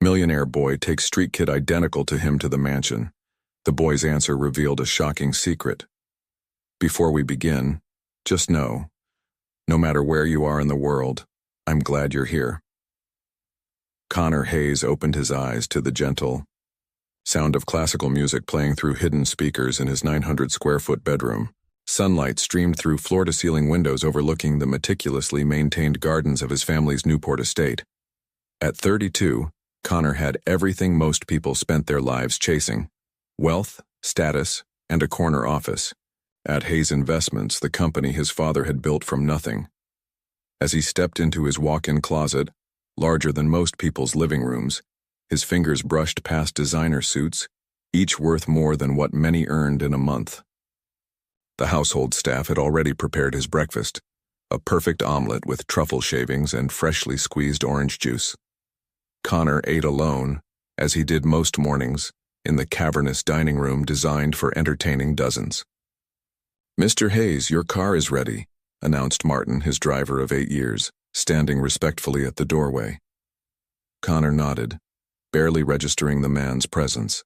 millionaire boy take street kid identical to him to the mansion? The boy's answer revealed a shocking secret. Before we begin, just know, no matter where you are in the world, I'm glad you're here. Connor Hayes opened his eyes to the gentle sound of classical music playing through hidden speakers in his 900-square-foot bedroom. Sunlight streamed through floor-to-ceiling windows overlooking the meticulously maintained gardens of his family's Newport estate. At 32, Connor had everything most people spent their lives chasing: wealth, status, and a corner office. At Hayes Investments, the company his father had built from nothing. As he stepped into his walk-in closet, larger than most people's living rooms, his fingers brushed past designer suits, each worth more than what many earned in a month. The household staff had already prepared his breakfast, a perfect omelet with truffle shavings and freshly squeezed orange juice. Connor ate alone, as he did most mornings, in the cavernous dining room designed for entertaining dozens. "Mr. Hayes, your car is ready," announced Martin, his driver of 8 years, standing respectfully at the doorway. Connor nodded, barely registering the man's presence.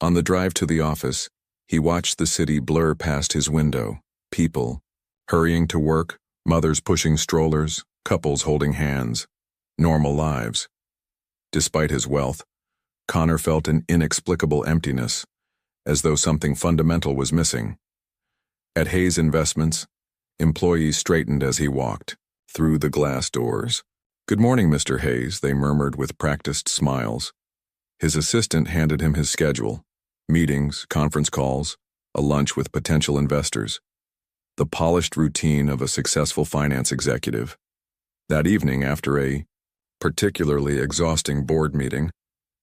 On the drive to the office, he watched the city blur past his window: people hurrying to work, mothers pushing strollers, couples holding hands. Normal lives. Despite his wealth, Connor felt an inexplicable emptiness, as though something fundamental was missing. At Hayes Investments, employees straightened as he walked through the glass doors. "Good morning, Mr. Hayes," they murmured with practiced smiles. His assistant handed him his schedule: meetings, conference calls, a lunch with potential investors. The polished routine of a successful finance executive. That evening, after a particularly exhausting board meeting,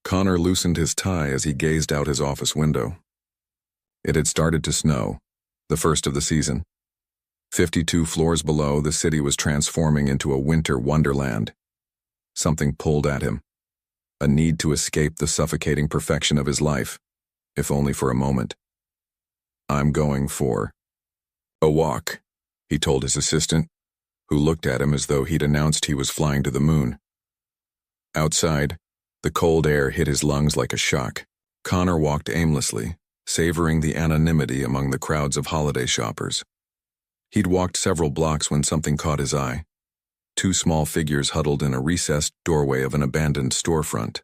Connor loosened his tie as he gazed out his office window. It had started to snow, the first of the season. 52 floors below, the city was transforming into a winter wonderland. Something pulled at him. A need to escape the suffocating perfection of his life, if only for a moment. "I'm going for a walk," he told his assistant, who looked at him as though he'd announced he was flying to the moon. Outside, the cold air hit his lungs like a shock. Connor walked aimlessly, savoring the anonymity among the crowds of holiday shoppers. He'd walked several blocks when something caught his eye. 2 small figures huddled in a recessed doorway of an abandoned storefront.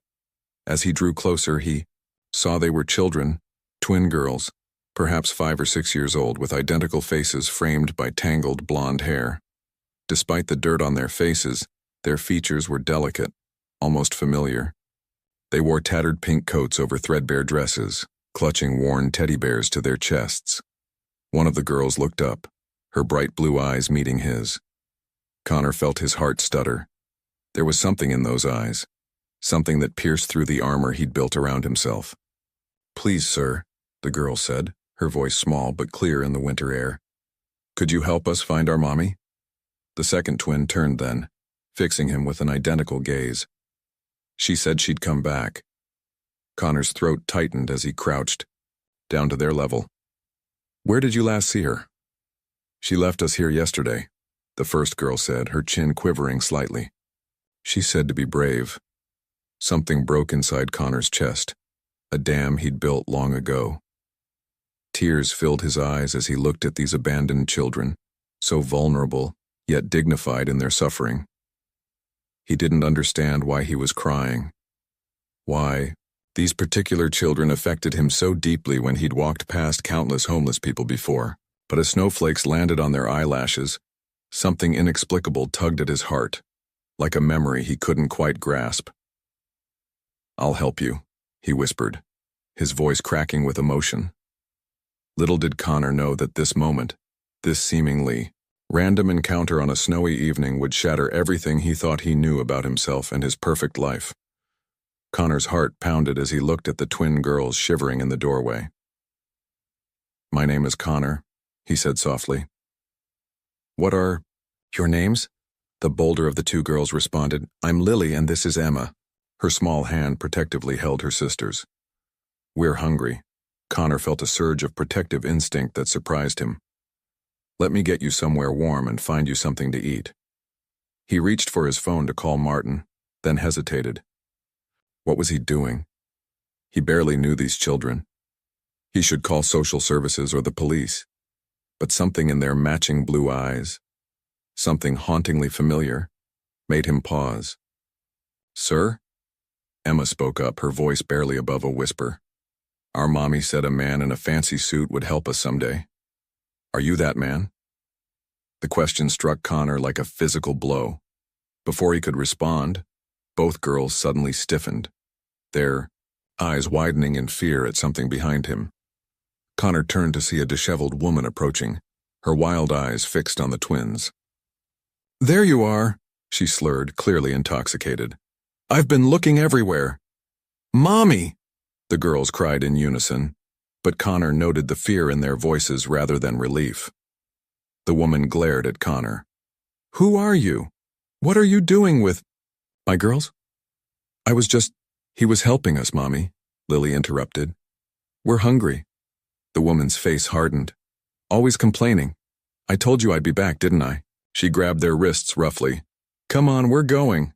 As he drew closer, he saw they were children, twin girls, perhaps 5 or 6 years old, with identical faces framed by tangled blonde hair. Despite the dirt on their faces, their features were delicate, almost familiar. They wore tattered pink coats over threadbare dresses, clutching worn teddy bears to their chests. One of the girls looked up, her bright blue eyes meeting his. Connor felt his heart stutter. There was something in those eyes, something that pierced through the armor he'd built around himself. "Please, sir," the girl said, her voice small but clear in the winter air. "Could you help us find our mommy?" The second twin turned then, fixing him with an identical gaze. "She said she'd come back." Connor's throat tightened as he crouched, down to their level. "Where did you last see her?" "She left us here yesterday," the first girl said, her chin quivering slightly. "She said to be brave." Something broke inside Connor's chest, a dam he'd built long ago. Tears filled his eyes as he looked at these abandoned children, so vulnerable, yet dignified in their suffering. He didn't understand why he was crying. Why these particular children affected him so deeply when he'd walked past countless homeless people before. But as snowflakes landed on their eyelashes, something inexplicable tugged at his heart, like a memory he couldn't quite grasp. "I'll help you," he whispered, his voice cracking with emotion. Little did Connor know that this moment, this seemingly random encounter on a snowy evening, would shatter everything he thought he knew about himself and his perfect life. Connor's heart pounded as he looked at the twin girls shivering in the doorway. "My name is Connor," he said softly. "What are your names?" The bolder of the 2 girls responded. "I'm Lily and this is Emma." Her small hand protectively held her sister's. "We're hungry." Connor felt a surge of protective instinct that surprised him. "Let me get you somewhere warm and find you something to eat." He reached for his phone to call Martin, then hesitated. What was he doing? He barely knew these children. He should call social services or the police. But something in their matching blue eyes, something hauntingly familiar, made him pause. "Sir?" Emma spoke up, her voice barely above a whisper. "Our mommy said a man in a fancy suit would help us someday. Are you that man?" The question struck Connor like a physical blow. Before he could respond, both girls suddenly stiffened, their eyes widening in fear at something behind him. Connor turned to see a disheveled woman approaching, her wild eyes fixed on the twins. "There you are," she slurred, clearly intoxicated. "I've been looking everywhere." "Mommy!" the girls cried in unison, but Connor noted the fear in their voices rather than relief. The woman glared at Connor. "Who are you? What are you doing with my girls?" He was helping us, Mommy," Lily interrupted. "We're hungry." The woman's face hardened. "Always complaining. I told you I'd be back, didn't I?" She grabbed their wrists roughly. "Come on, we're going."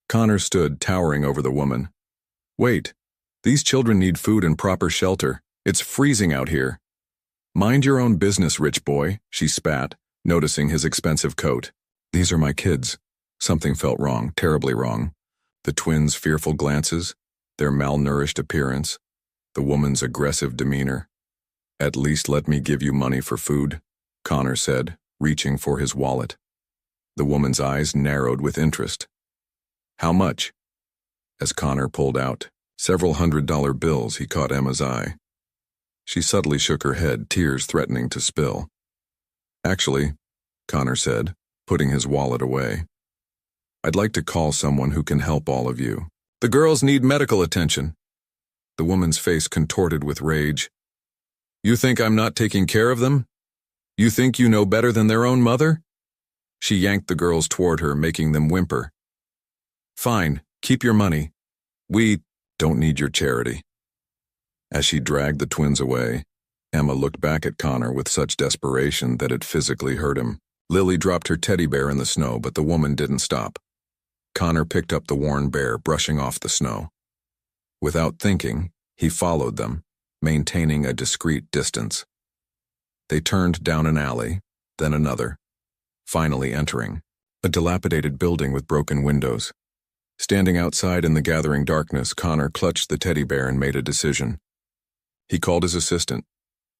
Connor stood towering over the woman. "Wait, these children need food and proper shelter. It's freezing out here." "Mind your own business, rich boy," she spat, noticing his expensive coat. "These are my kids." Something felt wrong, terribly wrong. The twins' fearful glances, their malnourished appearance, the woman's aggressive demeanor. "At least let me give you money for food," Connor said, reaching for his wallet. The woman's eyes narrowed with interest. "How much?" As Connor pulled out several $100 bills, he caught Emma's eye. She subtly shook her head, tears threatening to spill. "Actually," Connor said, putting his wallet away, "I'd like to call someone who can help all of you. The girls need medical attention." The woman's face contorted with rage. "You think I'm not taking care of them? You think you know better than their own mother?" She yanked the girls toward her, making them whimper. "Fine, keep your money. We don't need your charity." As she dragged the twins away, Emma looked back at Connor with such desperation that it physically hurt him. Lily dropped her teddy bear in the snow, but the woman didn't stop. Connor picked up the worn bear, brushing off the snow. Without thinking, he followed them, maintaining a discreet distance. They turned down an alley, then another, finally entering a dilapidated building with broken windows. Standing outside in the gathering darkness, Connor clutched the teddy bear and made a decision. He called his assistant.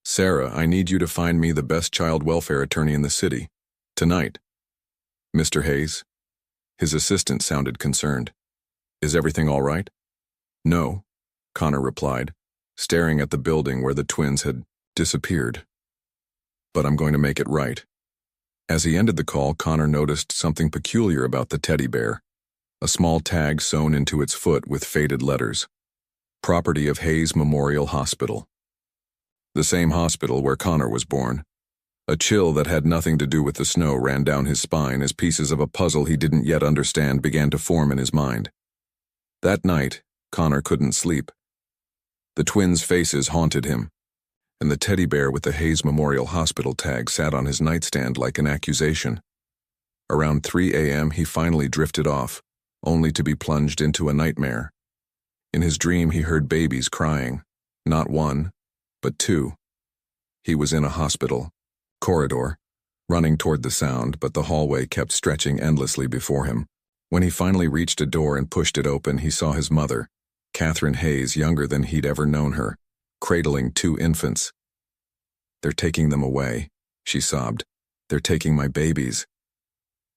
"Sarah, I need you to find me the best child welfare attorney in the city. Tonight." "Mr. Hayes?" His assistant sounded concerned. "Is everything all right?" "No," Connor replied, staring at the building where the twins had disappeared. "But I'm going to make it right." As he ended the call, Connor noticed something peculiar about the teddy bear. A small tag sewn into its foot with faded letters. "Property of Hayes Memorial Hospital." The same hospital where Connor was born. A chill that had nothing to do with the snow ran down his spine as pieces of a puzzle he didn't yet understand began to form in his mind. That night, Connor couldn't sleep. The twins' faces haunted him, and the teddy bear with the Hayes Memorial Hospital tag sat on his nightstand like an accusation. Around 3 a.m. he finally drifted off, only to be plunged into a nightmare. In his dream he heard babies crying, not one, but two. He was in a hospital corridor, running toward the sound, but the hallway kept stretching endlessly before him. When he finally reached a door and pushed it open, he saw his mother, Catherine Hayes, younger than he'd ever known her, cradling two infants. "They're taking them away," she sobbed. "They're taking my babies."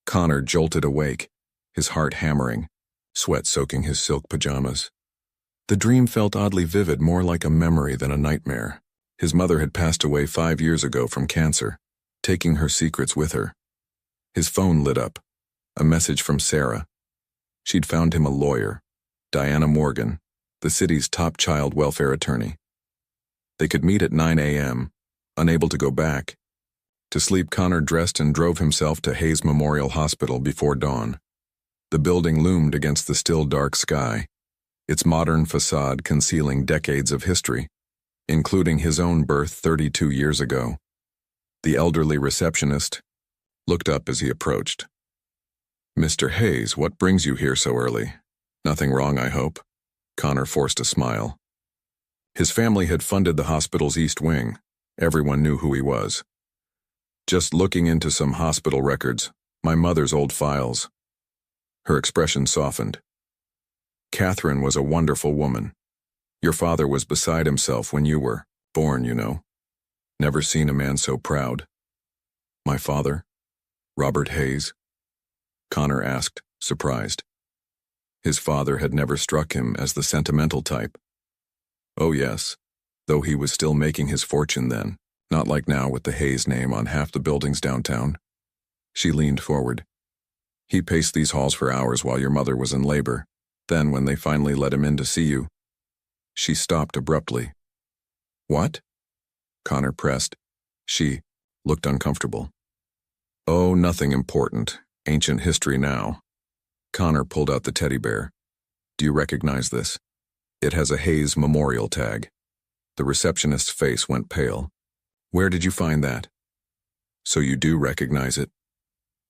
Connor jolted awake, his heart hammering, sweat soaking his silk pajamas. The dream felt oddly vivid, more like a memory than a nightmare. His mother had passed away 5 years ago from cancer, taking her secrets with her. His phone lit up, a message from Sarah. She'd found him a lawyer, Diana Morgan, the city's top child welfare attorney. They could meet at 9 a.m., unable to go back. To sleep, Connor dressed and drove himself to Hayes Memorial Hospital before dawn. The building loomed against the still dark sky, its modern facade concealing decades of history, including his own birth 32 years ago. The elderly receptionist looked up as he approached. "Mr. Hayes, what brings you here so early? Nothing wrong, I hope?" Connor forced a smile. His family had funded the hospital's East Wing. Everyone knew who he was. Just looking into some hospital records, my mother's old files. Her expression softened. Catherine was a wonderful woman. Your father was beside himself when you were born, you know. Never seen a man so proud. My father? Robert Hayes? Connor asked, surprised. His father had never struck him as the sentimental type. Oh yes, though he was still making his fortune then, not like now with the Hayes name on half the buildings downtown. She leaned forward. He paced these halls for hours while your mother was in labor. Then, when they finally let him in to see you, she stopped abruptly. What? Connor pressed. She looked uncomfortable. Oh, nothing important. Ancient history now. Connor pulled out the teddy bear. Do you recognize this? It has a Hayes memorial tag. The receptionist's face went pale. Where did you find that? So you do recognize it?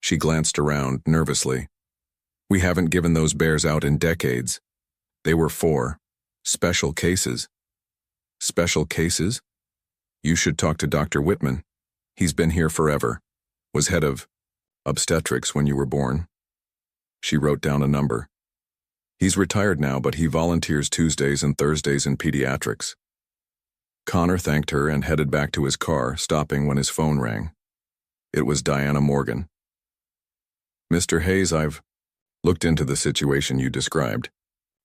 She glanced around nervously. We haven't given those bears out in decades. They were for special cases. Special cases? You should talk to Dr. Whitman. He's been here forever. Was head of obstetrics when you were born. She wrote down a number. He's retired now, but he volunteers Tuesdays and Thursdays in pediatrics. Connor thanked her and headed back to his car, stopping when his phone rang. It was Diana Morgan. Mr. Hayes, I've looked into the situation you described.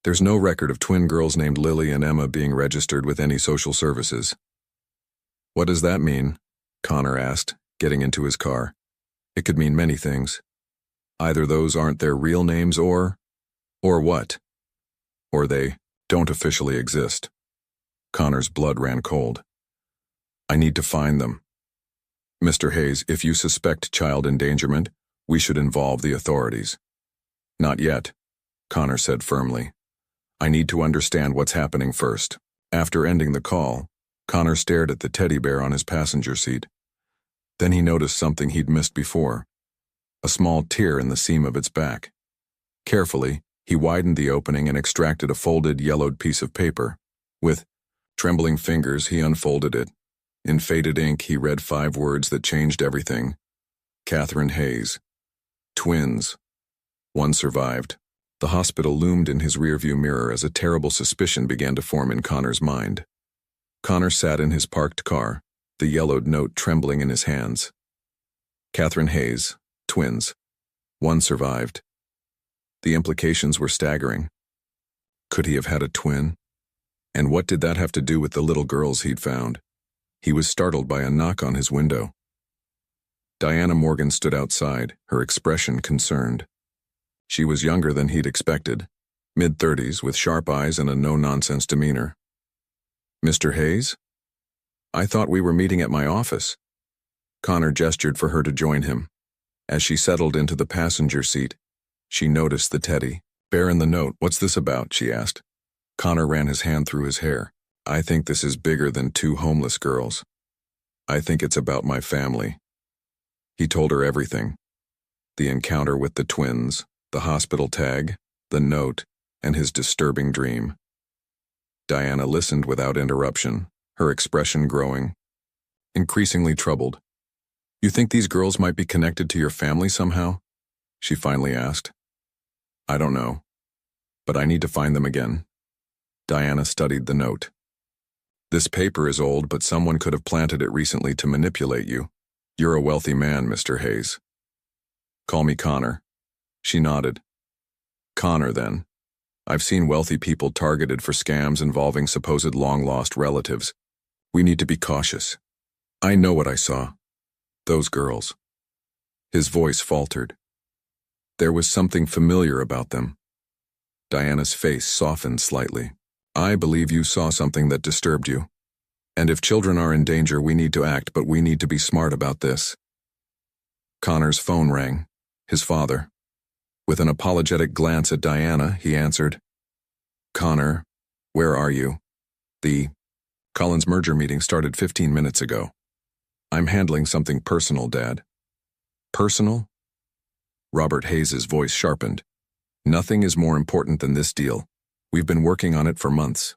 There's no record of twin girls named Lily and Emma being registered with any social services. What does that mean? Connor asked, getting into his car. It could mean many things. Either those aren't their real names or what? Or they don't officially exist. Connor's blood ran cold. I need to find them. Mr. Hayes, if you suspect child endangerment, we should involve the authorities. Not yet, Connor said firmly. I need to understand what's happening first. After ending the call, Connor stared at the teddy bear on his passenger seat. Then he noticed something he'd missed before. A small tear in the seam of its back. Carefully, he widened the opening and extracted a folded, yellowed piece of paper. With trembling fingers, he unfolded it. In faded ink, he read 5 words that changed everything. Catherine Hayes. Twins. One survived. The hospital loomed in his rearview mirror as a terrible suspicion began to form in Connor's mind. Connor sat in his parked car, the yellowed note trembling in his hands. Catherine Hayes. Twins. One survived. The implications were staggering. Could he have had a twin? And what did that have to do with the little girls he'd found? He was startled by a knock on his window. Diana Morgan stood outside, her expression concerned. She was younger than he'd expected, mid-30s with sharp eyes and a no-nonsense demeanor. Mr. Hayes? I thought we were meeting at my office. Connor gestured for her to join him. As she settled into the passenger seat, she noticed the teddy. Bear in the note, what's this about? She asked. Connor ran his hand through his hair. I think this is bigger than 2 homeless girls. I think it's about my family. He told her everything. The encounter with the twins, the hospital tag, the note, and his disturbing dream. Diana listened without interruption, her expression growing, increasingly troubled. You think these girls might be connected to your family somehow? She finally asked. I don't know, but I need to find them again. Diana studied the note. This paper is old, but someone could have planted it recently to manipulate you. You're a wealthy man, Mr. Hayes. Call me Connor. She nodded. Connor, then. I've seen wealthy people targeted for scams involving supposed long-lost relatives. We need to be cautious. I know what I saw. Those girls. His voice faltered. There was something familiar about them. Diana's face softened slightly. I believe you saw something that disturbed you. And if children are in danger, we need to act, but we need to be smart about this. Connor's phone rang. His father. With an apologetic glance at Diana, he answered, Connor, where are you? The Collins merger meeting started 15 minutes ago. I'm handling something personal, Dad. Personal? Robert Hayes's voice sharpened. Nothing is more important than this deal. We've been working on it for months.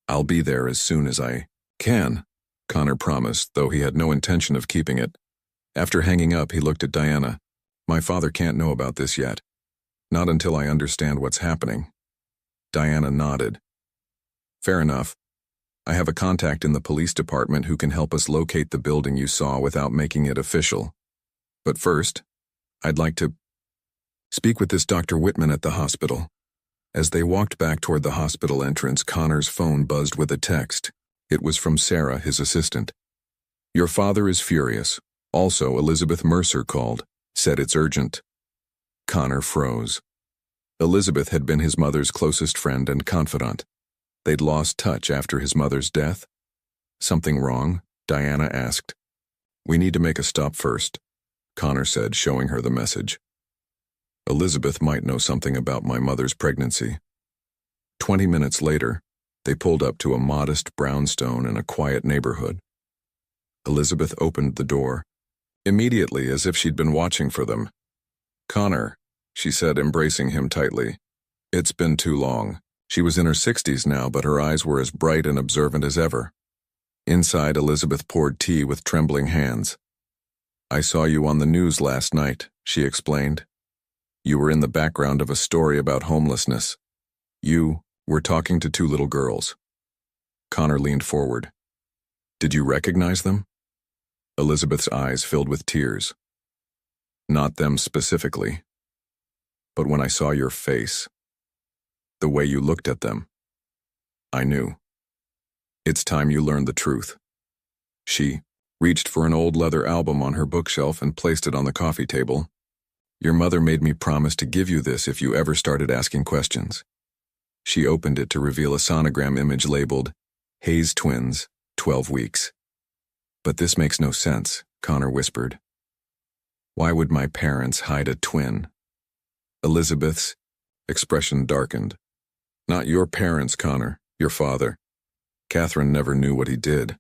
I'll be there as soon as I can, Connor promised, though he had no intention of keeping it. After hanging up, he looked at Diana. My father can't know about this yet. Not until I understand what's happening. Diana nodded. Fair enough. I have a contact in the police department who can help us locate the building you saw without making it official. But first, I'd like to speak with this Dr. Whitman at the hospital. As they walked back toward the hospital entrance, Connor's phone buzzed with a text. It was from Sarah, his assistant. Your father is furious. Also, Elizabeth Mercer called, said it's urgent. Connor froze. Elizabeth had been his mother's closest friend and confidant. They'd lost touch after his mother's death. Something wrong? Diana asked. We need to make a stop first, Connor said, showing her the message. Elizabeth might know something about my mother's pregnancy. 20 minutes later, they pulled up to a modest brownstone in a quiet neighborhood. Elizabeth opened the door, immediately as if she'd been watching for them. Connor, she said, embracing him tightly. It's been too long. She was in her 60s now, but her eyes were as bright and observant as ever. Inside, Elizabeth poured tea with trembling hands. I saw you on the news last night, she explained. You were in the background of a story about homelessness. You were talking to two little girls. Connor leaned forward. Did you recognize them? Elizabeth's eyes filled with tears. Not them specifically. But when I saw your face, the way you looked at them, I knew. It's time you learned the truth. She reached for an old leather album on her bookshelf and placed it on the coffee table. Your mother made me promise to give you this if you ever started asking questions. She opened it to reveal a sonogram image labeled, Hayes Twins, 12 weeks. But this makes no sense, Connor whispered. Why would my parents hide a twin? Elizabeth's expression darkened. Not your parents, Connor, your father. Catherine never knew what he did.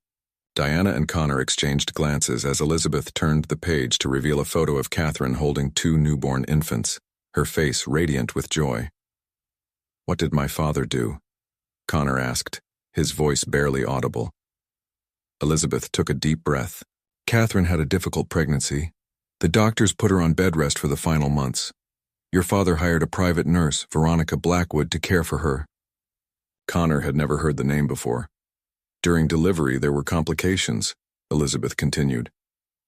Diana and Connor exchanged glances as Elizabeth turned the page to reveal a photo of Catherine holding two newborn infants, her face radiant with joy. What did my father do? Connor asked, his voice barely audible. Elizabeth took a deep breath. Catherine had a difficult pregnancy. The doctors put her on bed rest for the final months. Your father hired a private nurse, Veronica Blackwood, to care for her. Connor had never heard the name before. During delivery, there were complications, Elizabeth continued.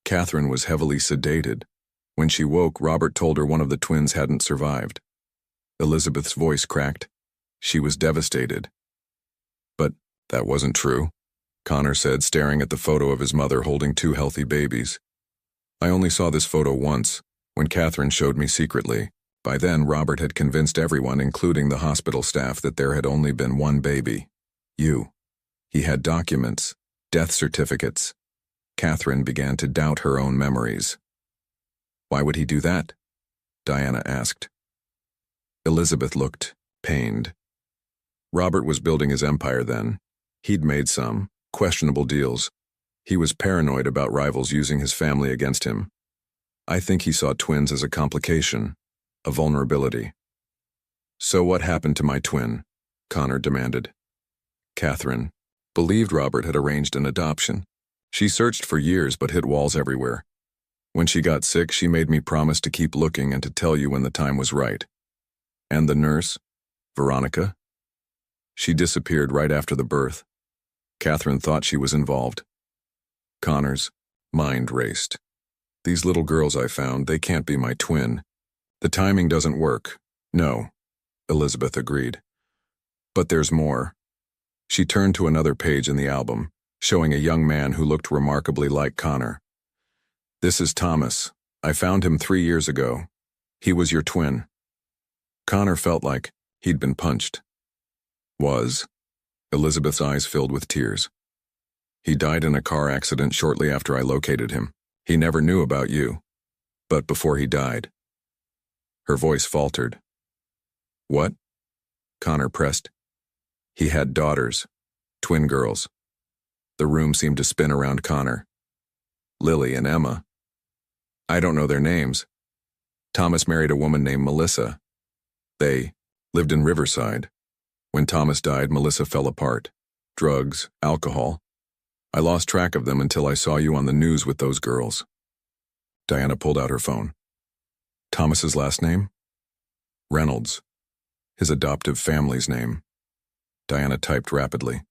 Catherine was heavily sedated. When she woke, Robert told her one of the twins hadn't survived. Elizabeth's voice cracked. She was devastated. But that wasn't true, Connor said, staring at the photo of his mother holding two healthy babies. I only saw this photo once, when Catherine showed me secretly. By then, Robert had convinced everyone, including the hospital staff, that there had only been one baby. You. He had documents, death certificates. Catherine began to doubt her own memories. Why would he do that? Diana asked. Elizabeth looked pained. Robert was building his empire then. He'd made some questionable deals. He was paranoid about rivals using his family against him. I think he saw twins as a complication, a vulnerability. So what happened to my twin? Connor demanded. Catherine believed Robert had arranged an adoption. She searched for years but hit walls everywhere. When she got sick, she made me promise to keep looking and to tell you when the time was right. And the nurse, Veronica? She disappeared right after the birth. Catherine thought she was involved. Connor's mind raced. These little girls I found, they can't be my twin. The timing doesn't work. No, Elizabeth agreed. But there's more. She turned to another page in the album, showing a young man who looked remarkably like Connor. This is Thomas. I found him 3 years ago. He was your twin. Connor felt like he'd been punched. Was? Elizabeth's eyes filled with tears. He died in a car accident shortly after I located him. He never knew about you. But before he died. Her voice faltered. What? Connor pressed. He had daughters, twin girls. The room seemed to spin around Connor. Lily and Emma. I don't know their names. Thomas married a woman named Melissa. They lived in Riverside. When Thomas died, Melissa fell apart. Drugs, alcohol. I lost track of them until I saw you on the news with those girls. Diana pulled out her phone. Thomas's last name? Reynolds. His adoptive family's name. Diana typed rapidly.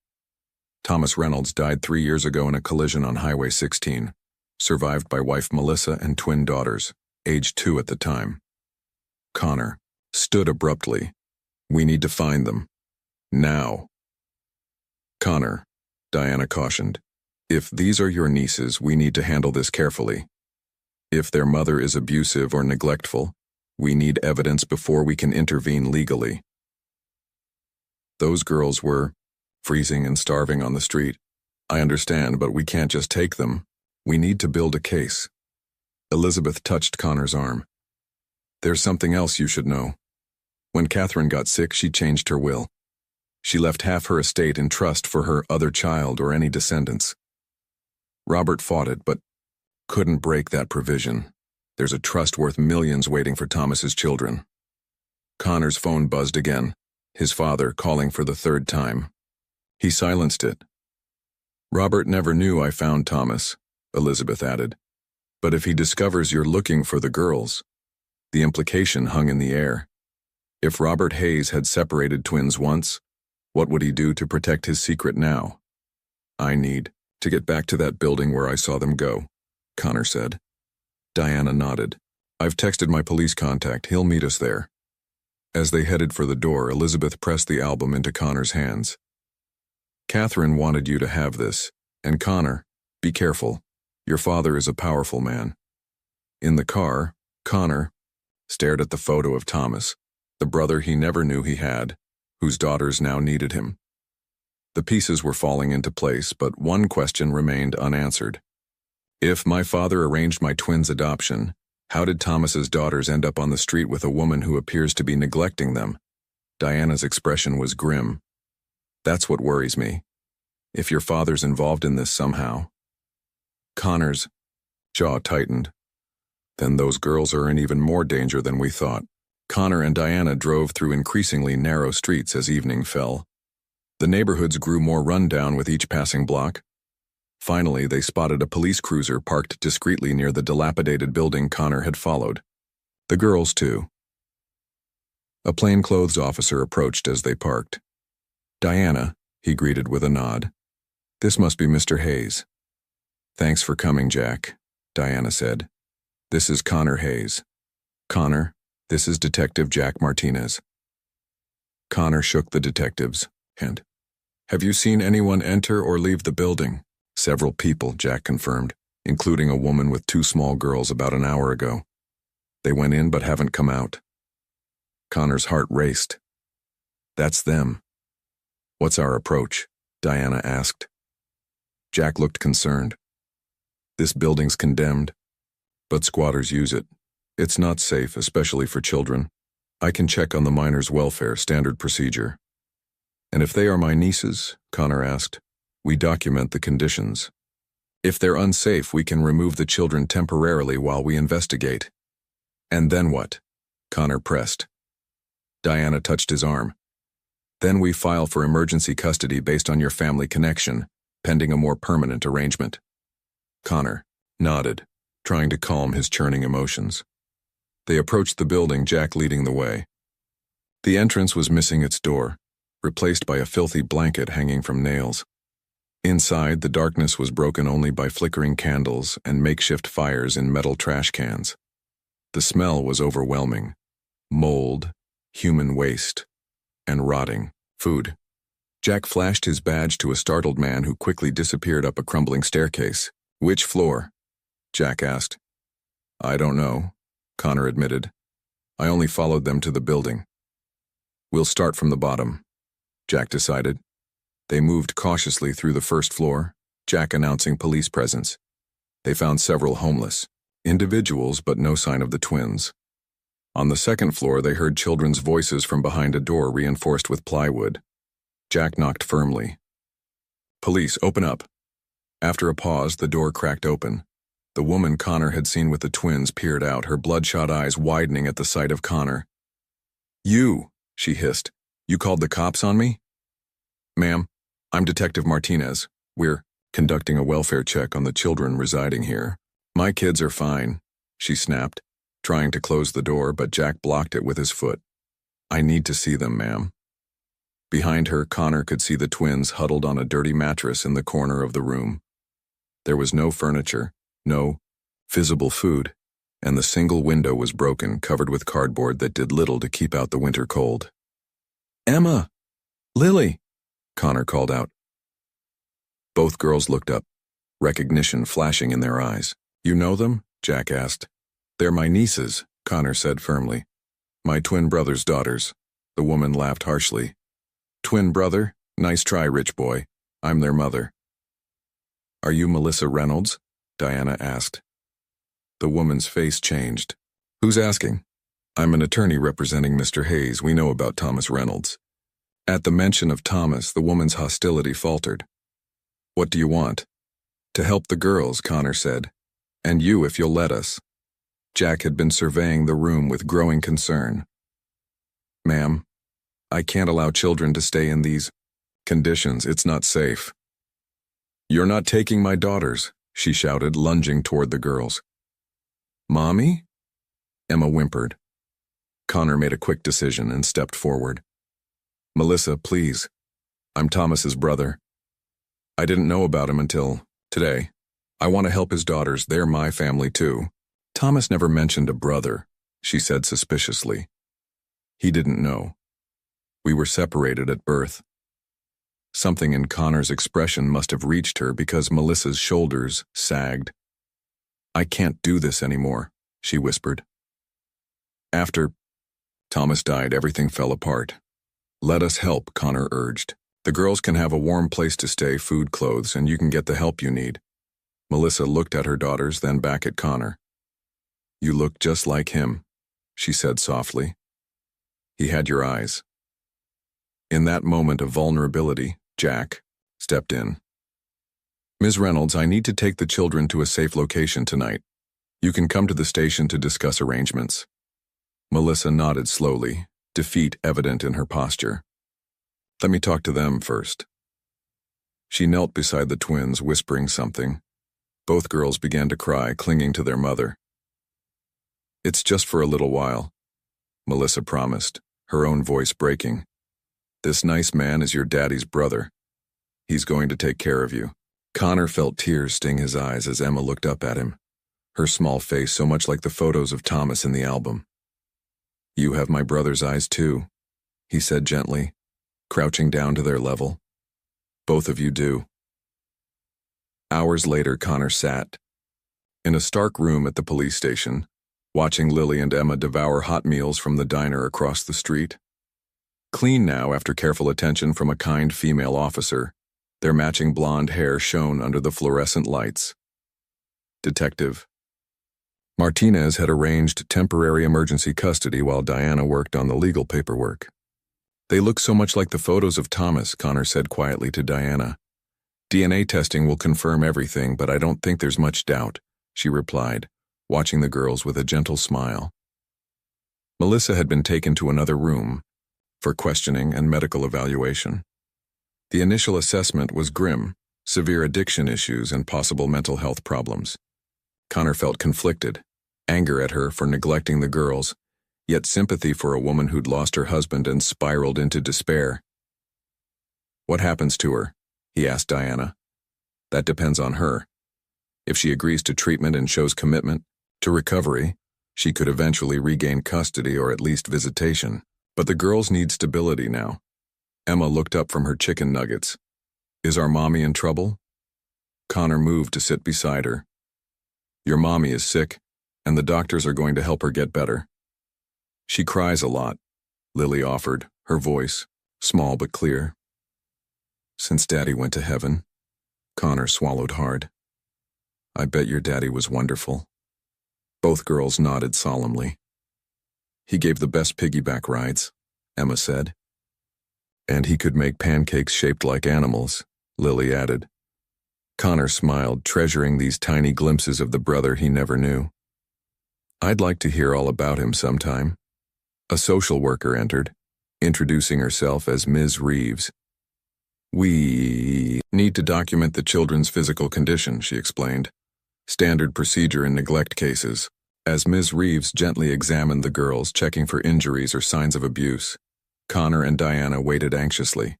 Thomas Reynolds died 3 years ago in a collision on Highway 16, survived by wife Melissa and twin daughters, age 2 at the time. Connor stood abruptly. We need to find them. Now. Connor, Diana cautioned. If these are your nieces, we need to handle this carefully. If their mother is abusive or neglectful, we need evidence before we can intervene legally. Those girls were freezing and starving on the street. I understand, but we can't just take them. We need to build a case. Elizabeth touched Connor's arm. There's something else you should know. When Catherine got sick, she changed her will. She left half her estate in trust for her other child or any descendants. Robert fought it, but couldn't break that provision. There's a trust worth millions waiting for Thomas's children. Connor's phone buzzed again, his father calling for the 3rd time. He silenced it. Robert never knew I found Thomas, Elizabeth added. But if he discovers you're looking for the girls, the implication hung in the air. If Robert Hayes had separated twins once, what would he do to protect his secret now? I need to get back to that building where I saw them go, Connor said. Diana nodded. I've texted my police contact. He'll meet us there. As they headed for the door, Elizabeth pressed the album into Connor's hands. Catherine wanted you to have this, and Connor, be careful. Your father is a powerful man. In the car, Connor stared at the photo of Thomas, the brother he never knew he had, whose daughters now needed him. The pieces were falling into place, but one question remained unanswered. If my father arranged my twins' adoption, how did Thomas's daughters end up on the street with a woman who appears to be neglecting them? Diana's expression was grim. That's what worries me. If your father's involved in this somehow. Connor's jaw tightened. Then those girls are in even more danger than we thought. Connor and Diana drove through increasingly narrow streets as evening fell. The neighborhoods grew more run-down with each passing block. Finally, they spotted a police cruiser parked discreetly near the dilapidated building Connor had followed. The girls, too. A plainclothes officer approached as they parked. Diana, he greeted with a nod. This must be Mr. Hayes. Thanks for coming, Jack, Diana said. This is Connor Hayes. Connor, this is Detective Jack Martinez. Connor shook the detective's hand. Have you seen anyone enter or leave the building? Several people, Jack confirmed, including a woman with 2 small girls about an hour ago. They went in but haven't come out. Connor's heart raced. That's them. What's our approach? Diana asked. Jack looked concerned. This building's condemned, but squatters use it. It's not safe, especially for children. I can check on the minors' welfare, standard procedure. And if they are my nieces, Connor asked, we document the conditions. If they're unsafe, we can remove the children temporarily while we investigate. And then what? Connor pressed. Diana touched his arm. Then we file for emergency custody based on your family connection, pending a more permanent arrangement. Connor nodded, trying to calm his churning emotions. They approached the building, Jack leading the way. The entrance was missing its door, replaced by a filthy blanket hanging from nails. Inside, the darkness was broken only by flickering candles and makeshift fires in metal trash cans. The smell was overwhelming. Mold, human waste, and rotting food. Jack flashed his badge to a startled man who quickly disappeared up a crumbling staircase. Which floor? Jack asked. I don't know, Connor admitted. I only followed them to the building. We'll start from the bottom, Jack decided. They moved cautiously through the first floor, Jack announcing police presence. They found several homeless individuals, but no sign of the twins. On the second floor, they heard children's voices from behind a door reinforced with plywood. Jack knocked firmly. Police, open up. After a pause, the door cracked open. The woman Connor had seen with the twins peered out, her bloodshot eyes widening at the sight of Connor. You, she hissed. You called the cops on me? Ma'am, I'm Detective Martinez. We're conducting a welfare check on the children residing here. My kids are fine, she snapped, trying to close the door, but Jack blocked it with his foot. I need to see them, ma'am. Behind her, Connor could see the twins huddled on a dirty mattress in the corner of the room. There was no furniture, no visible food, and the single window was broken, covered with cardboard that did little to keep out the winter cold. Emma! Lily! Connor called out. Both girls looked up, recognition flashing in their eyes. You know them? Jack asked. They're my nieces, Connor said firmly. My twin brother's daughters. The woman laughed harshly. Twin brother? Nice try, rich boy. I'm their mother. Are you Melissa Reynolds? Diana asked. The woman's face changed. Who's asking? I'm an attorney representing Mr. Hayes. We know about Thomas Reynolds. At the mention of Thomas, the woman's hostility faltered. What do you want? To help the girls, Connor said. And you, if you'll let us. Jack had been surveying the room with growing concern. Ma'am, I can't allow children to stay in these conditions. It's not safe. You're not taking my daughters, she shouted, lunging toward the girls. Mommy? Emma whimpered. Connor made a quick decision and stepped forward. Melissa, please. I'm Thomas's brother. I didn't know about him until today. I want to help his daughters. They're my family too. Thomas never mentioned a brother, she said suspiciously. He didn't know. We were separated at birth. Something in Connor's expression must have reached her because Melissa's shoulders sagged. I can't do this anymore, she whispered. After Thomas died, everything fell apart. Let us help, Connor urged. The girls can have a warm place to stay, food, clothes, and you can get the help you need. Melissa looked at her daughters, then back at Connor. You look just like him, she said softly. He had your eyes. In that moment of vulnerability, Jack stepped in. Ms. Reynolds, I need to take the children to a safe location tonight. You can come to the station to discuss arrangements. Melissa nodded slowly, defeat evident in her posture. Let me talk to them first. She knelt beside the twins, whispering something. Both girls began to cry, clinging to their mother. It's just for a little while, Melissa promised, her own voice breaking. This nice man is your daddy's brother. He's going to take care of you. Connor felt tears sting his eyes as Emma looked up at him, her small face so much like the photos of Thomas in the album. You have my brother's eyes too, he said gently, crouching down to their level. Both of you do. Hours later, Connor sat in a stark room at the police station, watching Lily and Emma devour hot meals from the diner across the street. Clean now after careful attention from a kind female officer, their matching blonde hair shone under the fluorescent lights. Detective Martinez had arranged temporary emergency custody while Diana worked on the legal paperwork. They look so much like the photos of Thomas, Connor said quietly to Diana. DNA testing will confirm everything, but I don't think there's much doubt, she replied, watching the girls with a gentle smile. Melissa had been taken to another room for questioning and medical evaluation. The initial assessment was grim, severe addiction issues and possible mental health problems. Connor felt conflicted, anger at her for neglecting the girls, yet sympathy for a woman who'd lost her husband and spiraled into despair. What happens to her? He asked Diana. That depends on her. If she agrees to treatment and shows commitment to recovery, she could eventually regain custody or at least visitation. But the girls need stability now. Emma looked up from her chicken nuggets. Is our mommy in trouble? Connor moved to sit beside her. Your mommy is sick, and the doctors are going to help her get better. She cries a lot, Lily offered, her voice small but clear. Since Daddy went to heaven, Connor swallowed hard. I bet your daddy was wonderful. Both girls nodded solemnly. He gave the best piggyback rides, Emma said. And he could make pancakes shaped like animals, Lily added. Connor smiled, treasuring these tiny glimpses of the brother he never knew. I'd like to hear all about him sometime. A social worker entered, introducing herself as Ms. Reeves. "We need to document the children's physical condition," she explained. "Standard procedure in neglect cases." As Ms. Reeves gently examined the girls, checking for injuries or signs of abuse, Connor and Diana waited anxiously.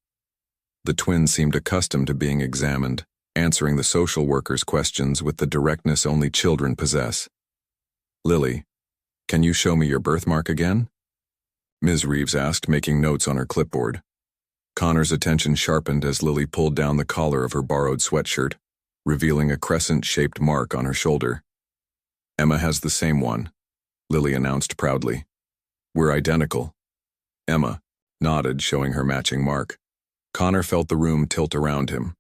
The twins seemed accustomed to being examined, answering the social worker's questions with the directness only children possess. "Lily, can you show me your birthmark again?" Ms. Reeves asked, making notes on her clipboard. Connor's attention sharpened as Lily pulled down the collar of her borrowed sweatshirt, revealing a crescent-shaped mark on her shoulder. "Emma has the same one," Lily announced proudly. "We're identical." Emma nodded, showing her matching mark. Connor felt the room tilt around him.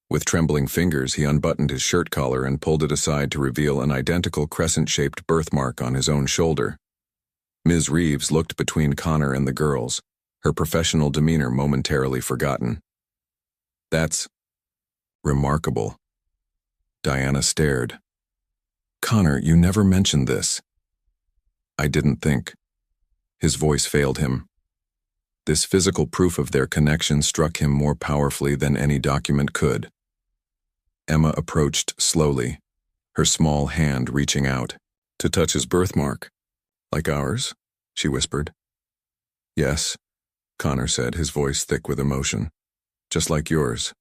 With trembling fingers, he unbuttoned his shirt collar and pulled it aside to reveal an identical crescent-shaped birthmark on his own shoulder. Ms. Reeves looked between Connor and the girls, her professional demeanor momentarily forgotten. "That's remarkable." Diana stared. "Connor, you never mentioned this." "I didn't think." His voice failed him. This physical proof of their connection struck him more powerfully than any document could. Emma approached slowly, her small hand reaching out to touch his birthmark. "Like ours?" she whispered. "Yes," Connor said, his voice thick with emotion. "Just like yours."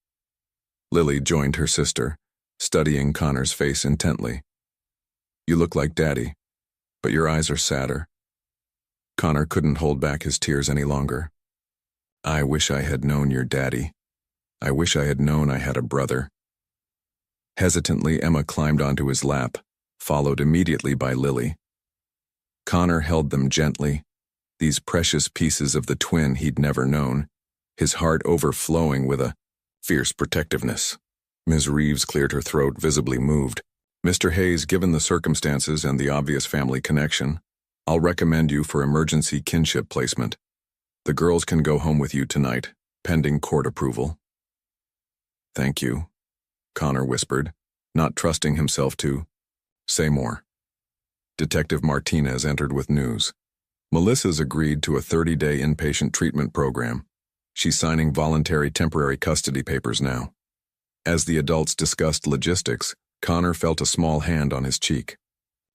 Lily joined her sister, studying Connor's face intently. "You look like Daddy, but your eyes are sadder." Connor couldn't hold back his tears any longer. "I wish I had known your daddy. I wish I had known I had a brother." Hesitantly, Emma climbed onto his lap, followed immediately by Lily. Connor held them gently, these precious pieces of the twin he'd never known, his heart overflowing with a fierce protectiveness. Ms. Reeves cleared her throat, visibly moved. "Mr. Hayes, given the circumstances and the obvious family connection, I'll recommend you for emergency kinship placement. The girls can go home with you tonight, pending court approval." "Thank you," Connor whispered, not trusting himself to say more. Detective Martinez entered with news. "Melissa's agreed to a 30-day inpatient treatment program. She's signing voluntary temporary custody papers now." As the adults discussed logistics, Connor felt a small hand on his cheek.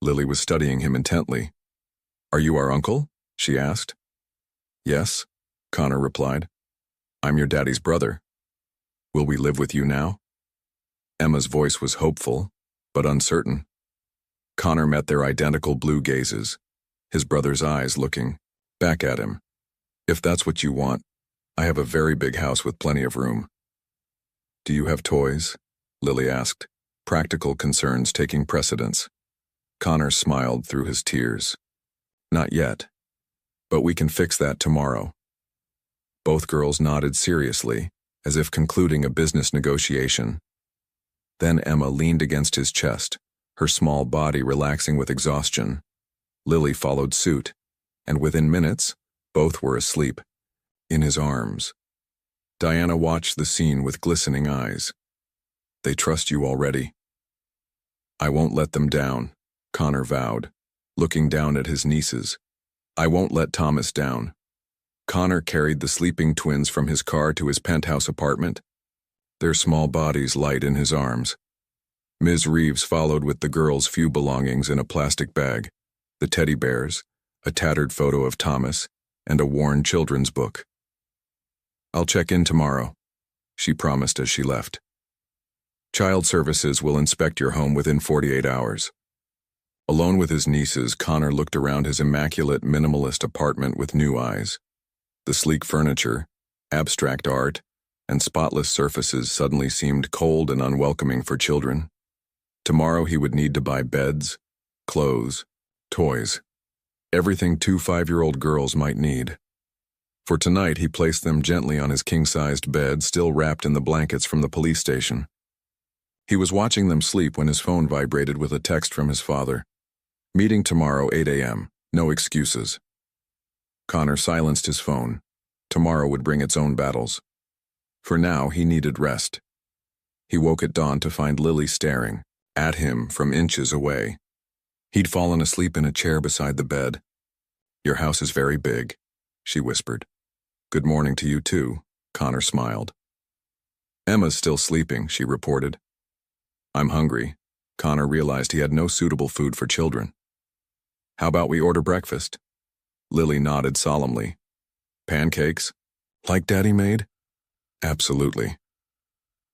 Lily was studying him intently. "Are you our uncle?" she asked. "Yes," Connor replied. "I'm your daddy's brother. Will we live with you now?" Emma's voice was hopeful, but uncertain. Connor met their identical blue gazes, his brother's eyes looking back at him. "If that's what you want, I have a very big house with plenty of room." "Do you have toys?" Lily asked, practical concerns taking precedence. Connor smiled through his tears. "Not yet, but we can fix that tomorrow." Both girls nodded seriously, as if concluding a business negotiation. Then Emma leaned against his chest, her small body relaxing with exhaustion. Lily followed suit, and within minutes, both were asleep, in his arms. Diana watched the scene with glistening eyes. "They trust you already." "I won't let them down," Connor vowed, looking down at his nieces. "I won't let Thomas down." Connor carried the sleeping twins from his car to his penthouse apartment, their small bodies light in his arms. Ms. Reeves followed with the girls' few belongings in a plastic bag, the teddy bears, a tattered photo of Thomas, and a worn children's book. "I'll check in tomorrow," she promised as she left. "Child Services will inspect your home within 48 hours. Alone with his nieces, Connor looked around his immaculate minimalist apartment with new eyes. The sleek furniture, abstract art, and spotless surfaces suddenly seemed cold and unwelcoming for children. Tomorrow he would need to buy beds, clothes, toys, everything 2 5-year-old girls might need. For tonight he placed them gently on his king-sized bed, still wrapped in the blankets from the police station. He was watching them sleep when his phone vibrated with a text from his father. "Meeting tomorrow, 8 a.m. No excuses." Connor silenced his phone. Tomorrow would bring its own battles. For now, he needed rest. He woke at dawn to find Lily staring at him from inches away. He'd fallen asleep in a chair beside the bed. "Your house is very big," she whispered. Good morning to you too, Connor smiled. Emma's still sleeping, she reported. I'm hungry. Connor realized he had no suitable food for children. How about we order breakfast? Lily nodded solemnly. Pancakes? Like Daddy made? Absolutely.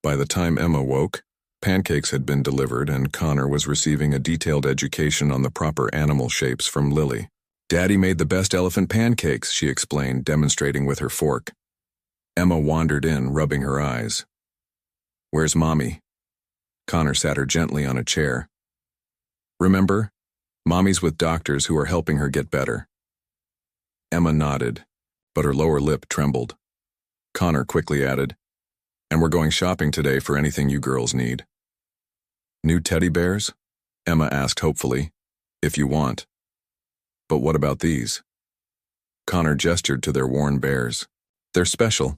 By the time Emma woke, pancakes had been delivered and Connor was receiving a detailed education on the proper animal shapes from Lily. Daddy made the best elephant pancakes, she explained, demonstrating with her fork. Emma wandered in, rubbing her eyes. Where's Mommy? Connor sat her gently on a chair. Remember? Mommy's with doctors who are helping her get better. Emma nodded, but her lower lip trembled. Connor quickly added, and we're going shopping today for anything you girls need. New teddy bears? Emma asked hopefully. If you want. But what about these? Connor gestured to their worn bears. They're special,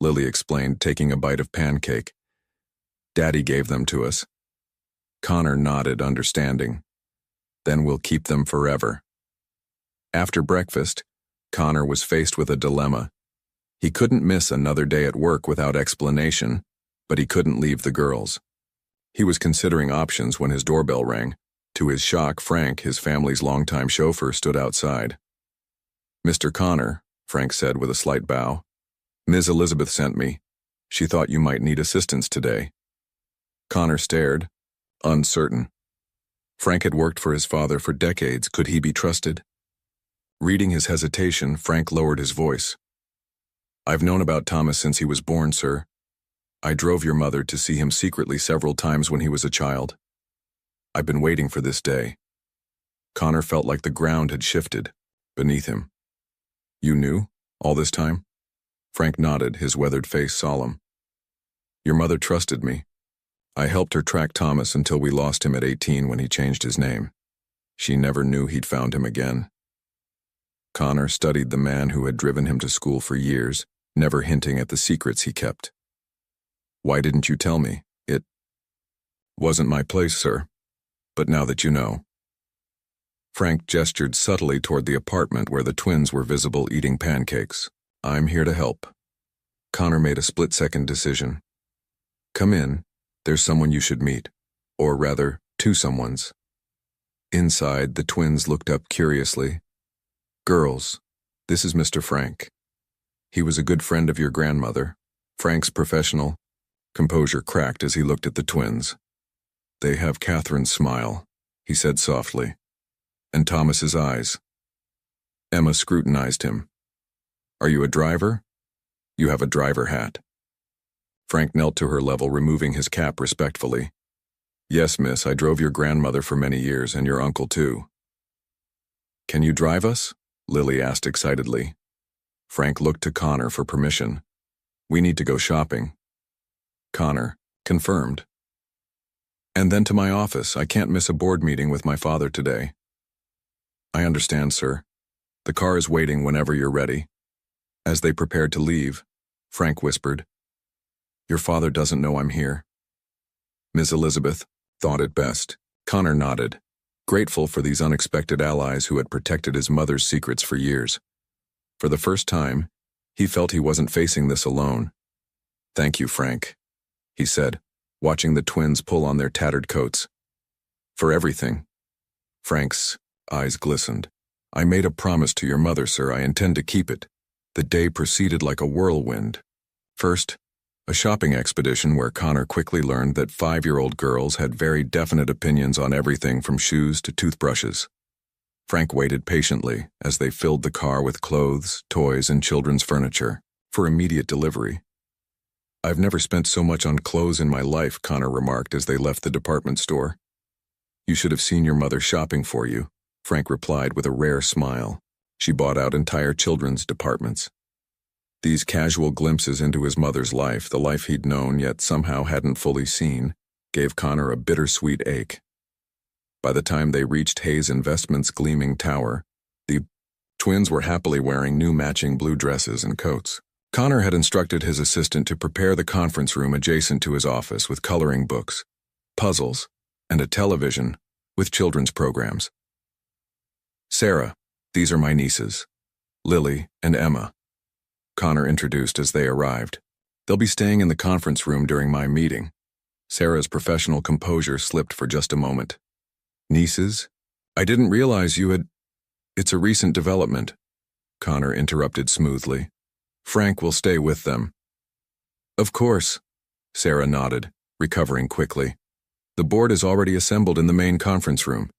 Lily explained, taking a bite of pancake. Daddy gave them to us. Connor nodded, understanding. Then we'll keep them forever. After breakfast, Connor was faced with a dilemma. He couldn't miss another day at work without explanation, but he couldn't leave the girls. He was considering options when his doorbell rang. To his shock, Frank, his family's longtime chauffeur, stood outside. Mr. Connor, Frank said with a slight bow. Ms. Elizabeth sent me. She thought you might need assistance today. Connor stared, uncertain. Frank had worked for his father for decades. Could he be trusted? Reading his hesitation, Frank lowered his voice. I've known about Thomas since he was born, sir. I drove your mother to see him secretly several times when he was a child. I've been waiting for this day. Connor felt like the ground had shifted beneath him. You knew all this time? Frank nodded, his weathered face solemn. Your mother trusted me. I helped her track Thomas until we lost him at 18 when he changed his name. She never knew he'd found him again. Connor studied the man who had driven him to school for years, never hinting at the secrets he kept. Why didn't you tell me? It wasn't my place, sir. But now that you know. Frank gestured subtly toward the apartment where the twins were visible eating pancakes. I'm here to help. Connor made a split-second decision. Come in. There's someone you should meet. Or rather, two someones. Inside, the twins looked up curiously. Girls, this is Mr. Frank. He was a good friend of your grandmother. Frank's professional composure cracked as he looked at the twins. They have Catherine's smile, he said softly, and Thomas's eyes. Emma scrutinized him. Are you a driver? You have a driver hat. Frank knelt to her level, removing his cap respectfully. Yes, miss, I drove your grandmother for many years, and your uncle too. Can you drive us? Lily asked excitedly. Frank looked to Connor for permission. We need to go shopping. Connor, confirmed. And then to my office. I can't miss a board meeting with my father today. I understand, sir. The car is waiting whenever you're ready. As they prepared to leave, Frank whispered, Your father doesn't know I'm here. Ms. Elizabeth thought it best. Connor nodded, grateful for these unexpected allies who had protected his mother's secrets for years. For the first time, he felt he wasn't facing this alone. Thank you, Frank, he said, watching the twins pull on their tattered coats. For everything. Frank's eyes glistened. I made a promise to your mother, sir. I intend to keep it. The day proceeded like a whirlwind. First, a shopping expedition where Connor quickly learned that 5-year-old girls had very definite opinions on everything from shoes to toothbrushes. Frank waited patiently as they filled the car with clothes, toys, and children's furniture for immediate delivery. I've never spent so much on clothes in my life, Connor remarked as they left the department store. You should have seen your mother shopping for you, Frank replied with a rare smile. She bought out entire children's departments. These casual glimpses into his mother's life, the life he'd known yet somehow hadn't fully seen, gave Connor a bittersweet ache. By the time they reached Hayes Investments' gleaming tower, the twins were happily wearing new matching blue dresses and coats. Connor had instructed his assistant to prepare the conference room adjacent to his office with coloring books, puzzles, and a television with children's programs. Sarah, these are my nieces, Lily and Emma. Connor introduced as they arrived. They'll be staying in the conference room during my meeting. Sarah's professional composure slipped for just a moment. Nieces? I didn't realize you had... It's a recent development, Connor interrupted smoothly. Frank will stay with them. Of course, Sarah nodded, recovering quickly. The board is already assembled in the main conference room.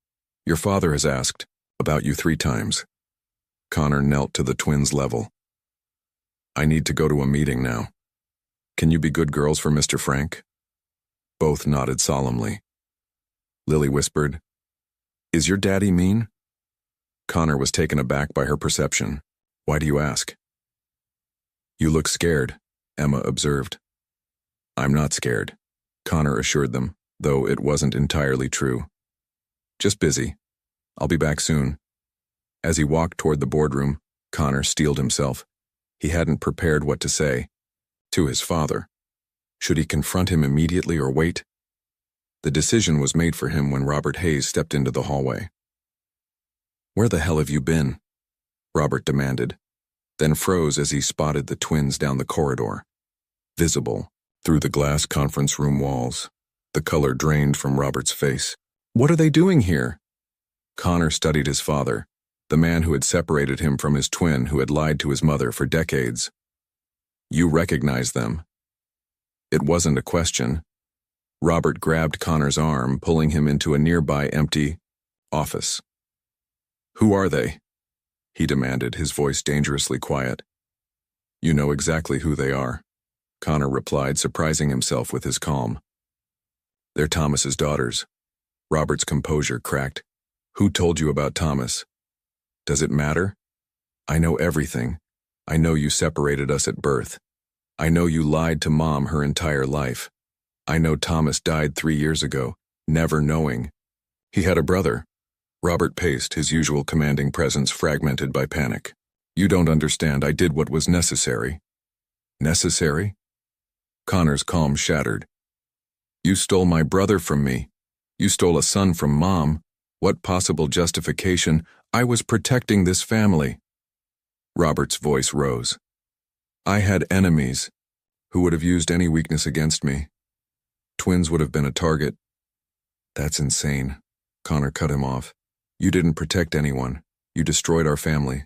Your father has asked about you 3 times. Connor knelt to the twins' level. I need to go to a meeting now. Can you be good girls for Mr. Frank? Both nodded solemnly. Lily whispered, Is your daddy mean? Connor was taken aback by her perception. Why do you ask? You look scared, Emma observed. I'm not scared, Connor assured them, though it wasn't entirely true. Just busy. I'll be back soon. As he walked toward the boardroom, Connor steeled himself. He hadn't prepared what to say. To his father. Should he confront him immediately or wait? The decision was made for him when Robert Hayes stepped into the hallway. Where the hell have you been? Robert demanded, then froze as he spotted the twins down the corridor. Visible, through the glass conference room walls, the color drained from Robert's face. What are they doing here? Connor studied his father, the man who had separated him from his twin who had lied to his mother for decades. You recognize them. It wasn't a question. Robert grabbed Connor's arm, pulling him into a nearby empty office. Who are they? He demanded, his voice dangerously quiet. You know exactly who they are, Connor replied, surprising himself with his calm. They're Thomas's daughters. Robert's composure cracked. Who told you about Thomas? Does it matter? I know everything. I know you separated us at birth. I know you lied to Mom her entire life. I know Thomas died 3 years ago, never knowing. He had a brother. Robert paced, his usual commanding presence fragmented by panic. You don't understand. I did what was necessary. Necessary? Connor's calm shattered. You stole my brother from me. You stole a son from Mom. What possible justification? I was protecting this family. Robert's voice rose. I had enemies who would have used any weakness against me. Twins would have been a target. That's insane. Connor cut him off. You didn't protect anyone. You destroyed our family.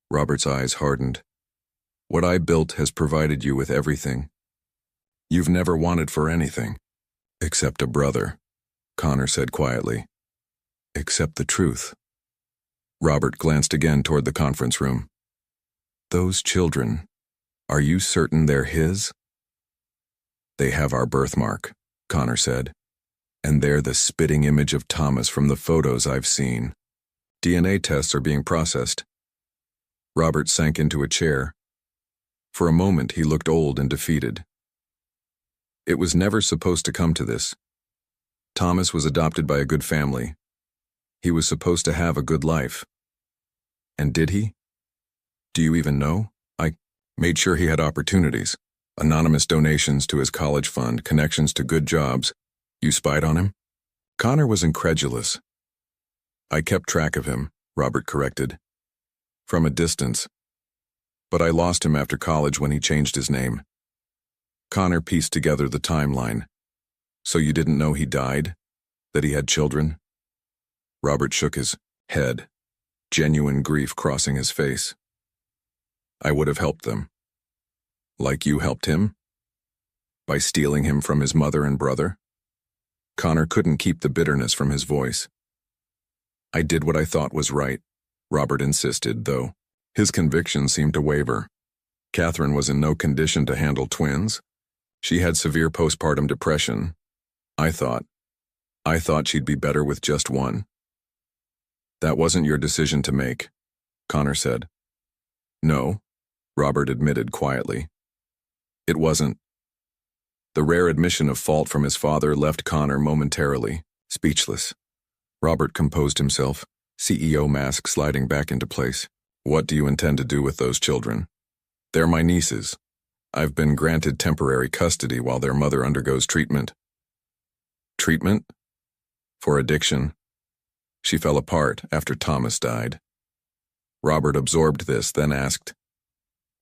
Robert's eyes hardened. What I built has provided you with everything. You've never wanted for anything. Except a brother, Connor said quietly. Except the truth. Robert glanced again toward the conference room. Those children, are you certain they're his? They have our birthmark, Connor said. And they're the spitting image of Thomas from the photos I've seen. DNA tests are being processed. Robert sank into a chair. For a moment, he looked old and defeated. It was never supposed to come to this. Thomas was adopted by a good family. He was supposed to have a good life. And did he? Do you even know? I made sure he had opportunities. Anonymous donations to his college fund, connections to good jobs. You spied on him? Connor was incredulous. I kept track of him, Robert corrected. From a distance. But I lost him after college when he changed his name. Connor pieced together the timeline. So you didn't know he died? That he had children? Robert shook his head, genuine grief crossing his face. I would have helped them. Like you helped him? By stealing him from his mother and brother? Connor couldn't keep the bitterness from his voice. I did what I thought was right, Robert insisted, though. His conviction seemed to waver. Catherine was in no condition to handle twins. She had severe postpartum depression. I thought she'd be better with just one. That wasn't your decision to make, Connor said. No, Robert admitted quietly. It wasn't. The rare admission of fault from his father left Connor momentarily speechless. Robert composed himself, CEO mask sliding back into place. What do you intend to do with those children? They're my nieces. I've been granted temporary custody while their mother undergoes treatment. Treatment? For addiction. She fell apart after Thomas died. Robert absorbed this, then asked,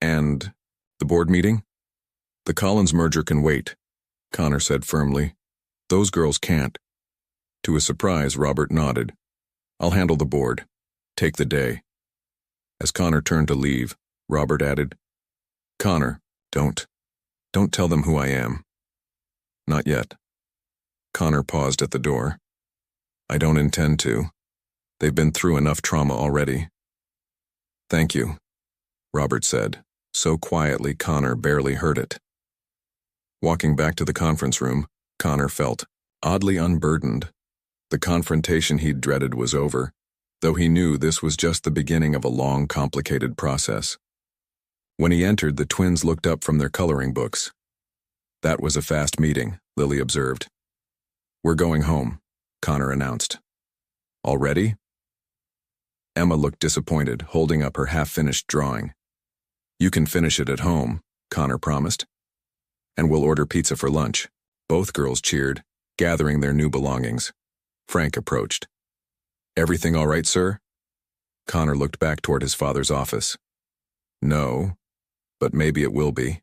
And The board meeting? The Collins merger can wait, Connor said firmly. Those girls can't. To his surprise, Robert nodded. I'll handle the board. Take the day. As Connor turned to leave, Robert added, Connor, don't tell them who I am. Not yet. Connor paused at the door. I don't intend to. They've been through enough trauma already. Thank you, Robert said, so quietly Connor barely heard it. Walking back to the conference room, Connor felt oddly unburdened. The confrontation he'd dreaded was over, though he knew this was just the beginning of a long, complicated process. When he entered, the twins looked up from their coloring books. That was a fast meeting, Lily observed. We're going home, Connor announced. Already? Emma looked disappointed, holding up her half-finished drawing. You can finish it at home, Connor promised. And we'll order pizza for lunch. Both girls cheered, gathering their new belongings. Frank approached. Everything all right, sir? Connor looked back toward his father's office. No, but maybe it will be.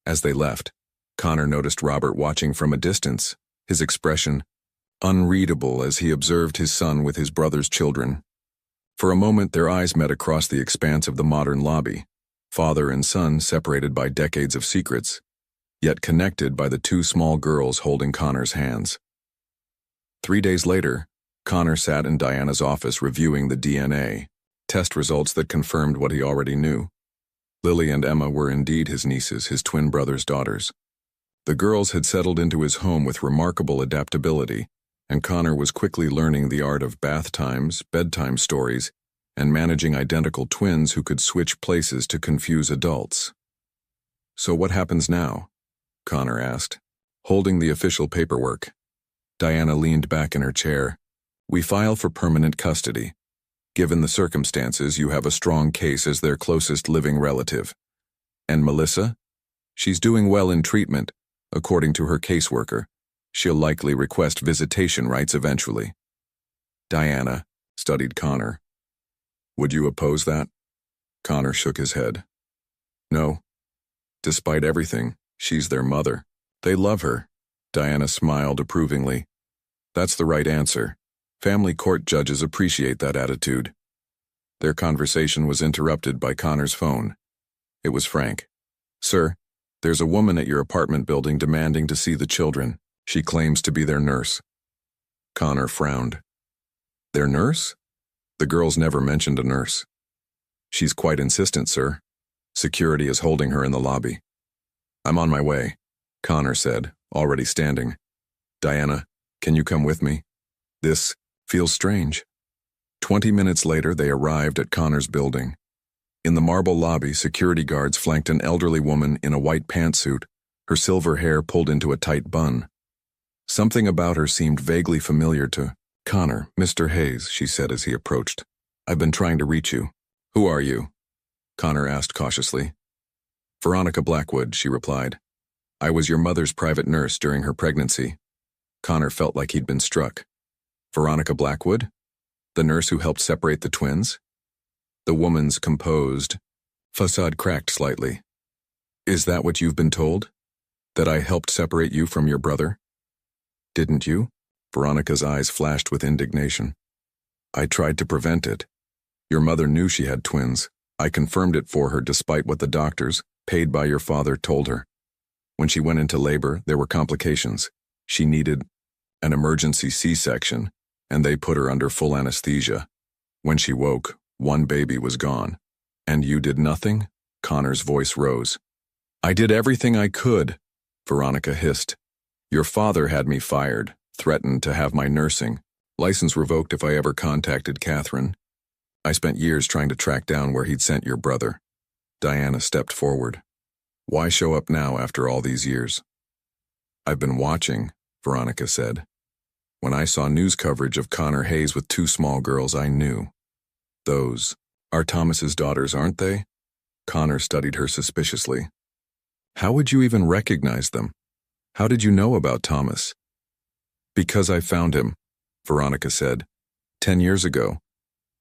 As they left, Connor noticed Robert watching from a distance, his expression unreadable as he observed his son with his brother's children. For a moment, their eyes met across the expanse of the modern lobby, father and son separated by decades of secrets, yet connected by the two small girls holding Connor's hands. 3 days later, Connor sat in Diana's office reviewing the DNA, test results that confirmed what he already knew. Lily and Emma were indeed his nieces, his twin brother's daughters. The girls had settled into his home with remarkable adaptability, and Connor was quickly learning the art of bath times, bedtime stories, and managing identical twins who could switch places to confuse adults. So what happens now? Connor asked, holding the official paperwork. Diana leaned back in her chair. We file for permanent custody. Given the circumstances, you have a strong case as their closest living relative. And Melissa? She's doing well in treatment, according to her caseworker. She'll likely request visitation rights eventually. Diana studied Connor. Would you oppose that? Connor shook his head. No. Despite everything, she's their mother. They love her. Diana smiled approvingly. That's the right answer. Family court judges appreciate that attitude. Their conversation was interrupted by Connor's phone. It was Frank. Sir, there's a woman at your apartment building demanding to see the children. She claims to be their nurse. Connor frowned. Their nurse? The girls never mentioned a nurse. She's quite insistent, sir. Security is holding her in the lobby. I'm on my way, Connor said, already standing. Diana, can you come with me? This feels strange. 20 minutes later, they arrived at Connor's building. In the marble lobby, security guards flanked an elderly woman in a white pantsuit, her silver hair pulled into a tight bun. Something about her seemed vaguely familiar to Connor. Mr. Hayes, she said as he approached. I've been trying to reach you. Who are you? Connor asked cautiously. Veronica Blackwood, she replied. I was your mother's private nurse during her pregnancy. Connor felt like he'd been struck. Veronica Blackwood? The nurse who helped separate the twins? The woman's composed facade cracked slightly. Is that what you've been told? That I helped separate you from your brother? Didn't you? Veronica's eyes flashed with indignation. I tried to prevent it. Your mother knew she had twins. I confirmed it for her despite what the doctors, paid by your father, told her. When she went into labor, there were complications. She needed an emergency C-section, and they put her under full anesthesia. When she woke, one baby was gone. And you did nothing? Connor's voice rose. I did everything I could, Veronica hissed. Your father had me fired, threatened to have my nursing license revoked if I ever contacted Catherine. I spent years trying to track down where he'd sent your brother. Diana stepped forward. Why show up now after all these years? I've been watching, Veronica said. When I saw news coverage of Connor Hayes with 2 small girls, I knew. Those are Thomas's daughters, aren't they? Connor studied her suspiciously. How would you even recognize them? How did you know about Thomas? Because I found him, Veronica said. 10 years ago.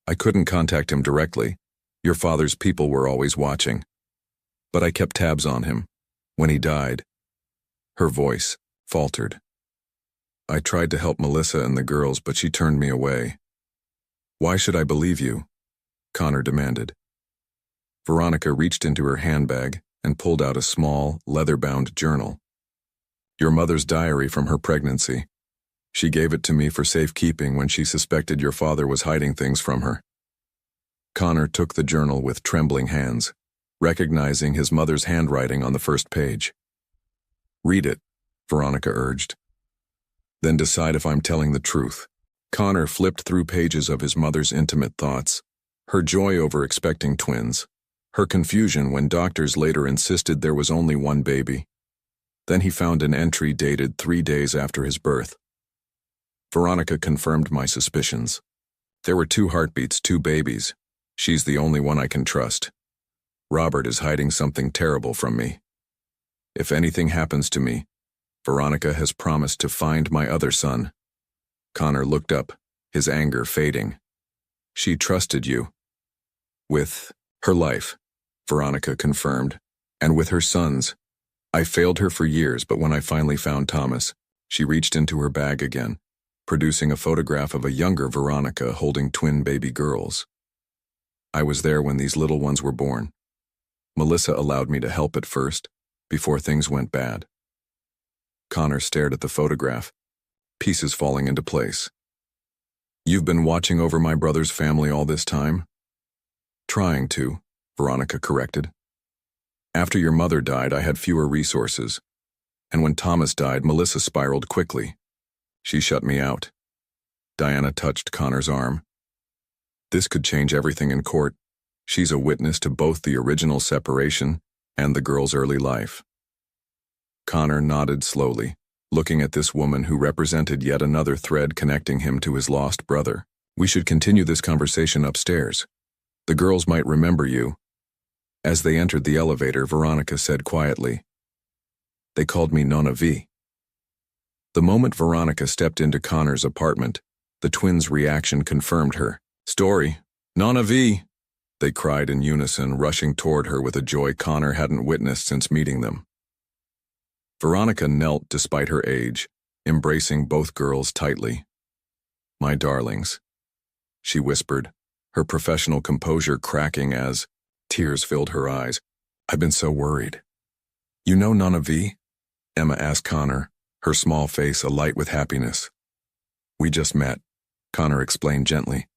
I couldn't contact him directly. Your father's people were always watching. but I kept tabs on him. When he died, her voice faltered. I tried to help Melissa and the girls, but she turned me away. Why should I believe you? Connor demanded. Veronica reached into her handbag and pulled out a small, leather-bound journal. Your mother's diary from her pregnancy. She gave it to me for safekeeping when she suspected your father was hiding things from her. Connor took the journal with trembling hands, recognizing his mother's handwriting on the first page. Read it, Veronica urged. Then decide if I'm telling the truth. Connor flipped through pages of his mother's intimate thoughts, her joy over expecting twins, her confusion when doctors later insisted there was only one baby. Then he found an entry dated 3 days after his birth. Veronica confirmed my suspicions. There were 2 heartbeats, 2 babies. She's the only one I can trust. Robert is hiding something terrible from me. If anything happens to me, Veronica has promised to find my other son. Connor looked up, his anger fading. She trusted you. With her life, Veronica confirmed, and with her sons. I failed her for years, but when I finally found Thomas, she reached into her bag again, producing a photograph of a younger Veronica holding twin baby girls. I was there when these little ones were born. Melissa allowed me to help at first, before things went bad. Connor stared at the photograph, pieces falling into place. You've been watching over my brother's family all this time? Trying to, Veronica corrected. After your mother died, I had fewer resources. And when Thomas died, Melissa spiraled quickly. She shut me out. Diana touched Connor's arm. This could change everything in court. She's a witness to both the original separation and the girl's early life. Connor nodded slowly, looking at this woman who represented yet another thread connecting him to his lost brother. We should continue this conversation upstairs. The girls might remember you. As they entered the elevator, Veronica said quietly, They called me Nonna V. The moment Veronica stepped into Connor's apartment, the twins' reaction confirmed her story. Nonna V! They cried in unison, rushing toward her with a joy Connor hadn't witnessed since meeting them. Veronica knelt despite her age, embracing both girls tightly. My darlings, she whispered, her professional composure cracking as tears filled her eyes. I've been so worried. You know Nonna V? Emma asked Connor, her small face alight with happiness. We just met, Connor explained gently.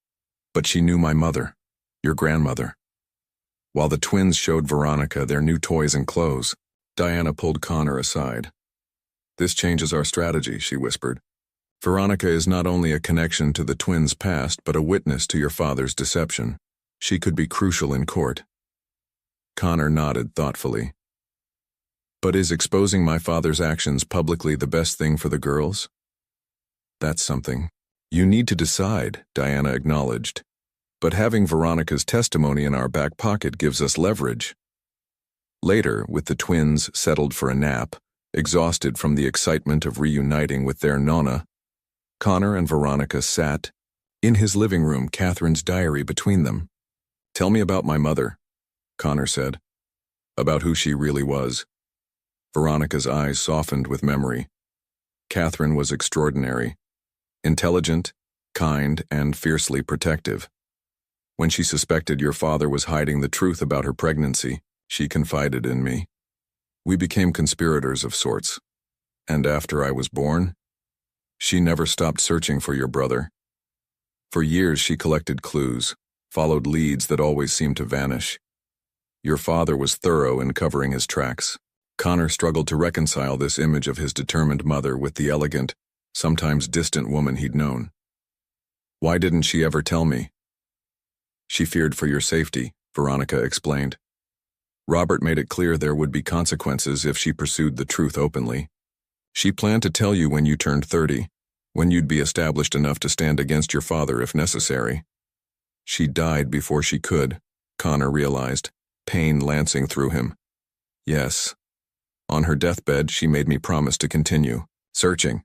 But she knew my mother, your grandmother. While the twins showed Veronica their new toys and clothes, Diana pulled Connor aside. This changes our strategy, she whispered. Veronica is not only a connection to the twins' past, but a witness to your father's deception. She could be crucial in court. Connor nodded thoughtfully. But is exposing my father's actions publicly the best thing for the girls? That's something you need to decide, Diana acknowledged. But having Veronica's testimony in our back pocket gives us leverage. Later, with the twins settled for a nap, exhausted from the excitement of reuniting with their Nonna, Connor and Veronica sat in his living room, Catherine's diary between them. Tell me about my mother, Connor said. About who she really was. Veronica's eyes softened with memory. Catherine was extraordinary. Intelligent, kind, and fiercely protective. When she suspected your father was hiding the truth about her pregnancy, she confided in me. We became conspirators of sorts. And after I was born, she never stopped searching for your brother. For years she collected clues, followed leads that always seemed to vanish. Your father was thorough in covering his tracks. Connor struggled to reconcile this image of his determined mother with the elegant, sometimes distant woman he'd known. Why didn't she ever tell me? She feared for your safety, Veronica explained. Robert made it clear there would be consequences if she pursued the truth openly. She planned to tell you when you turned 30, when you'd be established enough to stand against your father if necessary. She died before she could, Connor realized, pain lancing through him. Yes. On her deathbed, she made me promise to continue searching.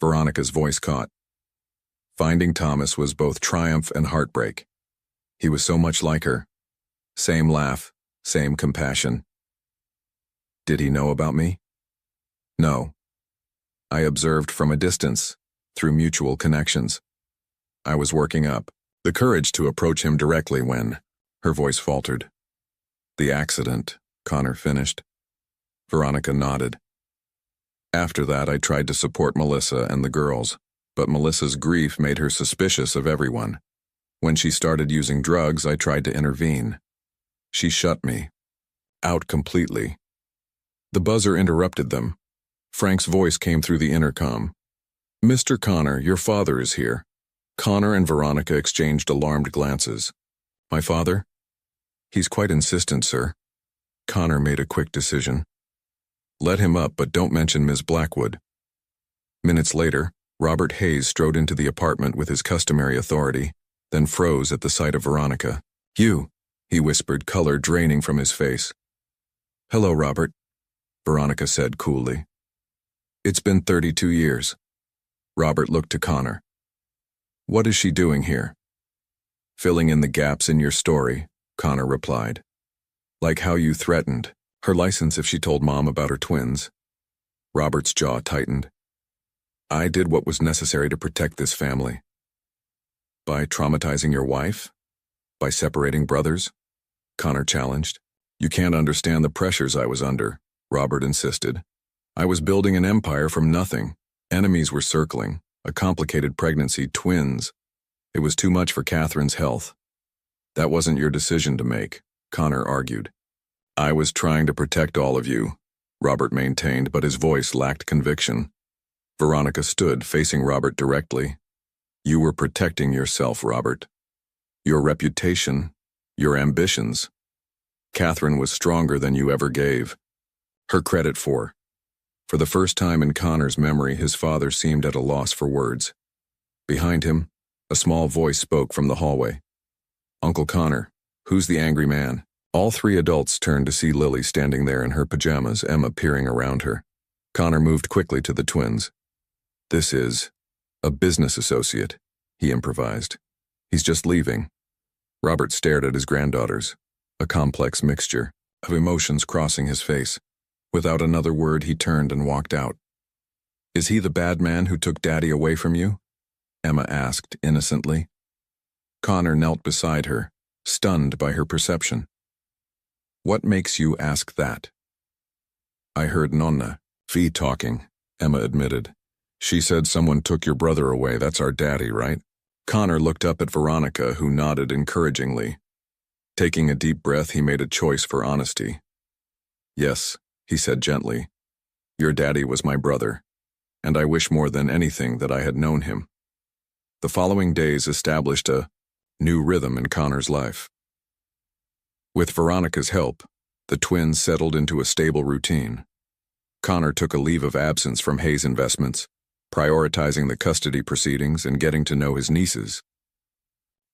Veronica's voice caught. Finding Thomas was both triumph and heartbreak. He was so much like her. Same laugh, Same compassion. Did he know about me? No. I observed from a distance, through mutual connections. I was working up the courage to approach him directly when her voice faltered. The accident, Connor finished. Veronica nodded. After that, I tried to support Melissa and the girls, but Melissa's grief made her suspicious of everyone. When she started using drugs, I tried to intervene. She shut me out completely. The buzzer interrupted them. Frank's voice came through the intercom. "Mr. Connor, your father is here." Connor and Veronica exchanged alarmed glances. "My father?" "He's quite insistent, sir." Connor made a quick decision. "Let him up, but don't mention Ms. Blackwood." Minutes later, Robert Hayes strode into the apartment with his customary authority, then froze at the sight of Veronica. "You," he whispered, color draining from his face. "Hello, Robert," Veronica said coolly. "It's been 32 years. Robert looked to Connor. "What is she doing here?" "Filling in the gaps in your story," Connor replied. "Like how you threatened her license if she told Mom about her twins." Robert's jaw tightened. "I did what was necessary to protect this family." "By traumatizing your wife? By separating brothers?" Connor challenged. "You can't understand the pressures I was under," Robert insisted. "I was building an empire from nothing. Enemies were circling, a complicated pregnancy, twins. It was too much for Catherine's health." "That wasn't your decision to make," Connor argued. "I was trying to protect all of you," Robert maintained, but his voice lacked conviction. Veronica stood, facing Robert directly. "You were protecting yourself, Robert. Your reputation, your ambitions. Catherine was stronger than you ever gave her credit for." For the first time in Connor's memory, his father seemed at a loss for words. Behind him, a small voice spoke from the hallway. "Uncle Connor, who's the angry man?" All three adults turned to see Lily standing there in her pajamas, Emma peering around her. Connor moved quickly to the twins. "This is a business associate," he improvised. "He's just leaving." Robert stared at his granddaughters, a complex mixture of emotions crossing his face. Without another word, he turned and walked out. "Is he the bad man who took Daddy away from you?" Emma asked innocently. Connor knelt beside her, stunned by her perception. "What makes you ask that?" "I heard Nonna Fee talking," Emma admitted. "She said someone took your brother away. That's our daddy, right?" Connor looked up at Veronica, who nodded encouragingly. Taking a deep breath, he made a choice for honesty. "Yes," he said gently. "Your daddy was my brother, and I wish more than anything that I had known him." The following days established a new rhythm in Connor's life. With Veronica's help, the twins settled into a stable routine. Connor took a leave of absence from Hayes Investments, prioritizing the custody proceedings and getting to know his nieces.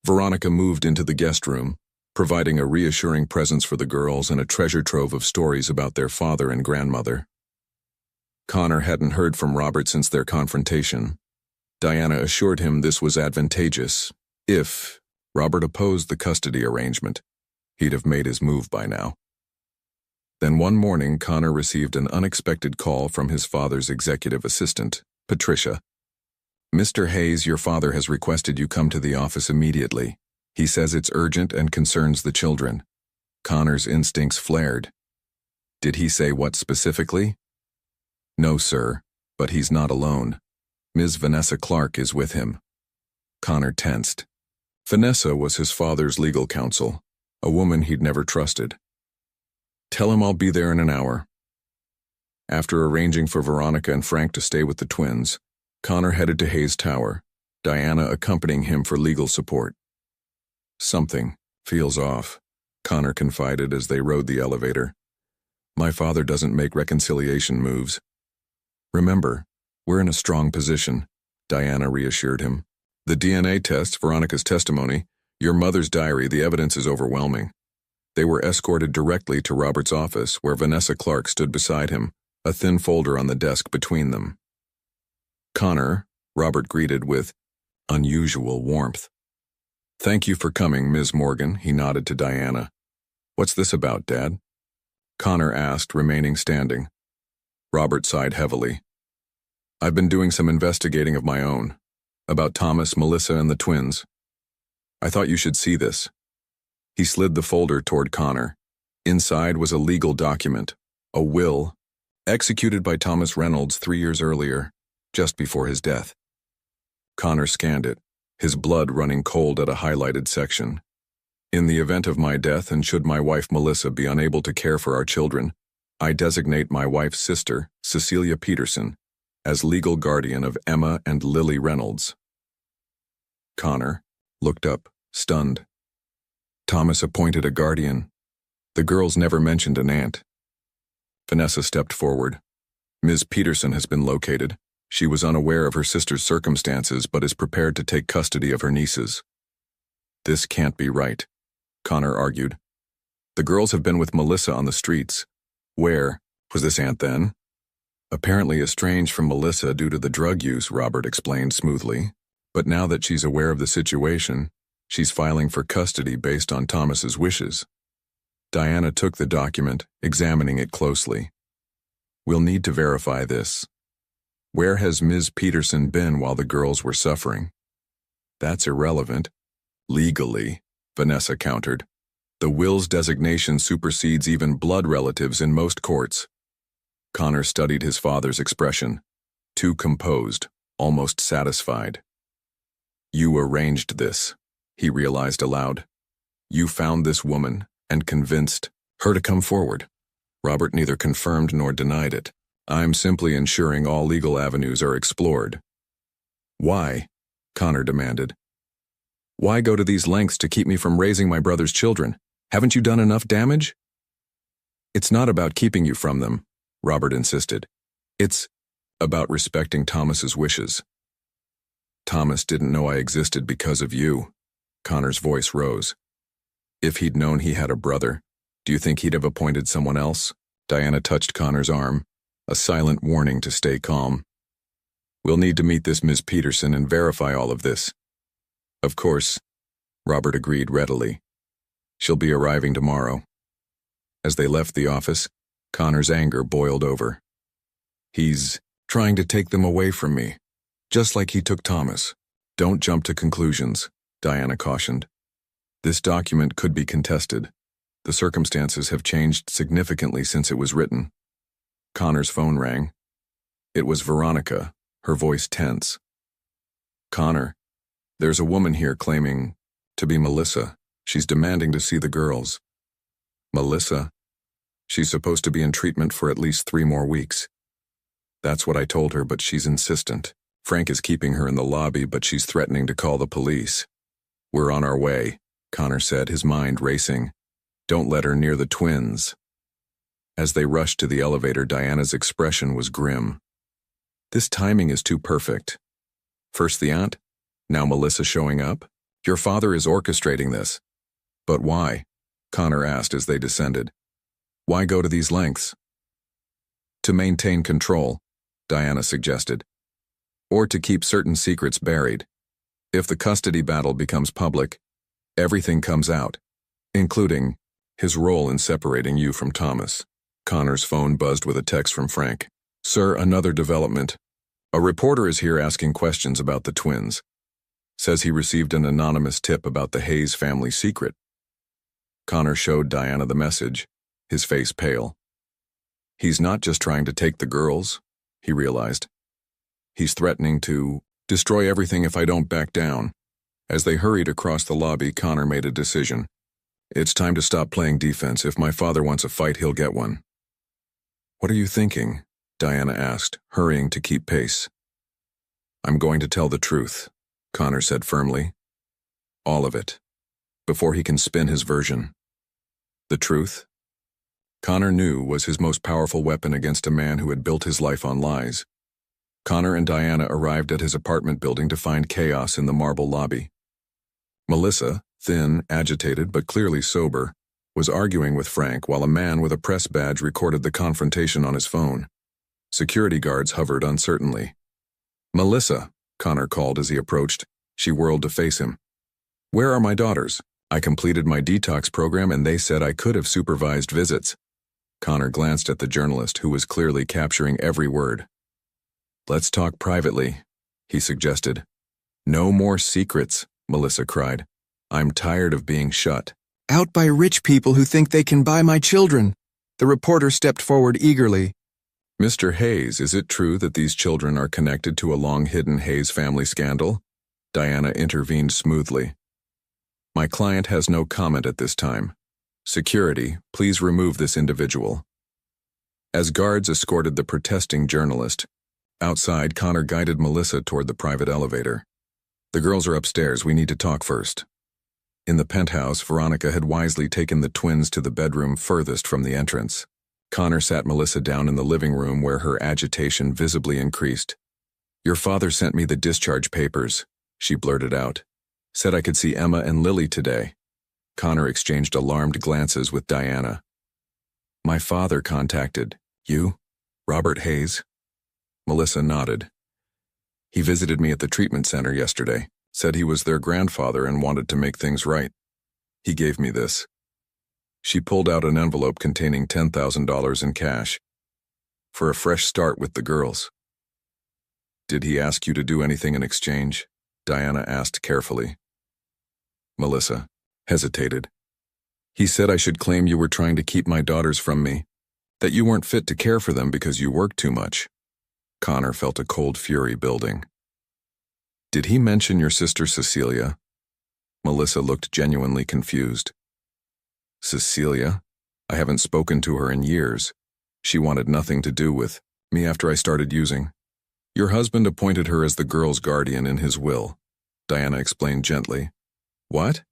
Veronica moved into the guest room, providing a reassuring presence for the girls and a treasure trove of stories about their father and grandmother. Connor hadn't heard from Robert since their confrontation. Diana assured him this was advantageous. If Robert opposed the custody arrangement, he'd have made his move by now. Then one morning, Connor received an unexpected call from his father's executive assistant, Patricia. "Mr. Hayes, your father has requested you come to the office immediately. He says it's urgent and concerns the children." Connor's instincts flared. "Did he say what specifically?" "No, sir, but he's not alone. Ms. Vanessa Clark is with him." Connor tensed. Vanessa was his father's legal counsel, a woman he'd never trusted. "Tell him I'll be there in an hour." After arranging for Veronica and Frank to stay with the twins, Connor headed to Hayes Tower, Diana accompanying him for legal support. "Something feels off," Connor confided as they rode the elevator. "My father doesn't make reconciliation moves." "Remember, we're in a strong position," Diana reassured him. "The DNA tests, Veronica's testimony, your mother's diary, the evidence is overwhelming." They were escorted directly to Robert's office, where Vanessa Clark stood beside him, a thin folder on the desk between them. "Connor," Robert greeted with unusual warmth. "Thank you for coming, Ms. Morgan," he nodded to Diana. What's this about, Dad? Connor asked, remaining standing. Robert sighed heavily. I've been doing some investigating of my own, about Thomas, Melissa, and the twins. I thought you should see this. He slid the folder toward Connor. Inside was a legal document, a will, executed by Thomas Reynolds 3 years earlier, just before his death. Connor scanned it, his blood running cold at a highlighted section. In the event of my death and should my wife Melissa be unable to care for our children, I designate my wife's sister, Cecilia Peterson, as legal guardian of Emma and Lily Reynolds. Connor looked up, stunned. Thomas appointed a guardian. The girls never mentioned an aunt. Vanessa stepped forward. Ms. Peterson has been located. She was unaware of her sister's circumstances but is prepared to take custody of her nieces. This can't be right, Connor argued. The girls have been with Melissa on the streets. Where was this aunt then? Apparently estranged from Melissa due to the drug use, Robert explained smoothly. But now that she's aware of the situation, she's filing for custody based on Thomas's wishes. Diana took the document, examining it closely. We'll need to verify this. Where has Ms. Peterson been while the girls were suffering? That's irrelevant. Legally, Vanessa countered. The will's designation supersedes even blood relatives in most courts. Connor studied his father's expression, too composed, almost satisfied. You arranged this, he realized aloud. You found this woman and convinced her to come forward. Robert neither confirmed nor denied it. I'm simply ensuring all legal avenues are explored. Why? Connor demanded. Why go to these lengths to keep me from raising my brother's children? Haven't you done enough damage? It's not about keeping you from them, Robert insisted. It's about respecting Thomas's wishes. Thomas didn't know I existed because of you. Connor's voice rose. If he'd known he had a brother, do you think he'd have appointed someone else? Diana touched Connor's arm, a silent warning to stay calm. We'll need to meet this Ms. Peterson and verify all of this. Of course, Robert agreed readily. She'll be arriving tomorrow. As they left the office, Connor's anger boiled over. He's trying to take them away from me, just like he took Thomas. Don't jump to conclusions, Diana cautioned. This document could be contested. The circumstances have changed significantly since it was written. Connor's phone rang. It was Veronica, her voice tense. Connor, there's a woman here claiming to be Melissa. She's demanding to see the girls. Melissa? She's supposed to be in treatment for at least 3 more weeks. That's what I told her, but she's insistent. Frank is keeping her in the lobby, but she's threatening to call the police. We're on our way, Connor said, his mind racing. Don't let her near the twins. As they rushed to the elevator, Diana's expression was grim. This timing is too perfect. First the aunt, now Melissa showing up. Your father is orchestrating this. But why? Connor asked as they descended. Why go to these lengths? To maintain control, Diana suggested. Or to keep certain secrets buried. If the custody battle becomes public, everything comes out, including his role in separating you from Thomas. Connor's phone buzzed with a text from Frank. Sir, another development. A reporter is here asking questions about the twins. Says he received an anonymous tip about the Hayes family secret. Connor showed Diana the message, his face pale. He's not just trying to take the girls, he realized. He's threatening to destroy everything if I don't back down. As they hurried across the lobby, Connor made a decision. It's time to stop playing defense. If my father wants a fight, he'll get one. What are you thinking? Diana asked, hurrying to keep pace. I'm going to tell the truth, Connor said firmly. All of it, before he can spin his version. The truth? Connor knew was his most powerful weapon against a man who had built his life on lies. Connor and Diana arrived at his apartment building to find chaos in the marble lobby. Melissa, thin, agitated, but clearly sober, was arguing with Frank while a man with a press badge recorded the confrontation on his phone. Security guards hovered uncertainly. Melissa, Connor called as he approached. She whirled to face him. Where are my daughters? I completed my detox program and they said I could have supervised visits. Connor glanced at the journalist who was clearly capturing every word. Let's talk privately, he suggested. No more secrets, Melissa cried. I'm tired of being shut out by rich people who think they can buy my children. The reporter stepped forward eagerly. Mr. Hayes, is it true that these children are connected to a long-hidden Hayes family scandal? Diana intervened smoothly. My client has no comment at this time. Security, please remove this individual. As guards escorted the protesting journalist, outside, Connor guided Melissa toward the private elevator. The girls are upstairs, we need to talk first. In the penthouse, Veronica had wisely taken the twins to the bedroom furthest from the entrance. Connor sat Melissa down in the living room where her agitation visibly increased. Your father sent me the discharge papers, she blurted out. Said I could see Emma and Lily today. Connor exchanged alarmed glances with Diana. My father contacted you, Robert Hayes? Melissa nodded. He visited me at the treatment center yesterday, said he was their grandfather and wanted to make things right. He gave me this. She pulled out an envelope containing $10,000 in cash. For a fresh start with the girls. Did he ask you to do anything in exchange? Diana asked carefully. Melissa hesitated. He said I should claim you were trying to keep my daughters from me, that you weren't fit to care for them because you worked too much. Connor felt a cold fury building. Did he mention your sister Cecilia? Melissa looked genuinely confused. Cecilia? I haven't spoken to her in years. She wanted nothing to do with me after I started using. Your husband appointed her as the girl's guardian in his will, Diana explained gently. What?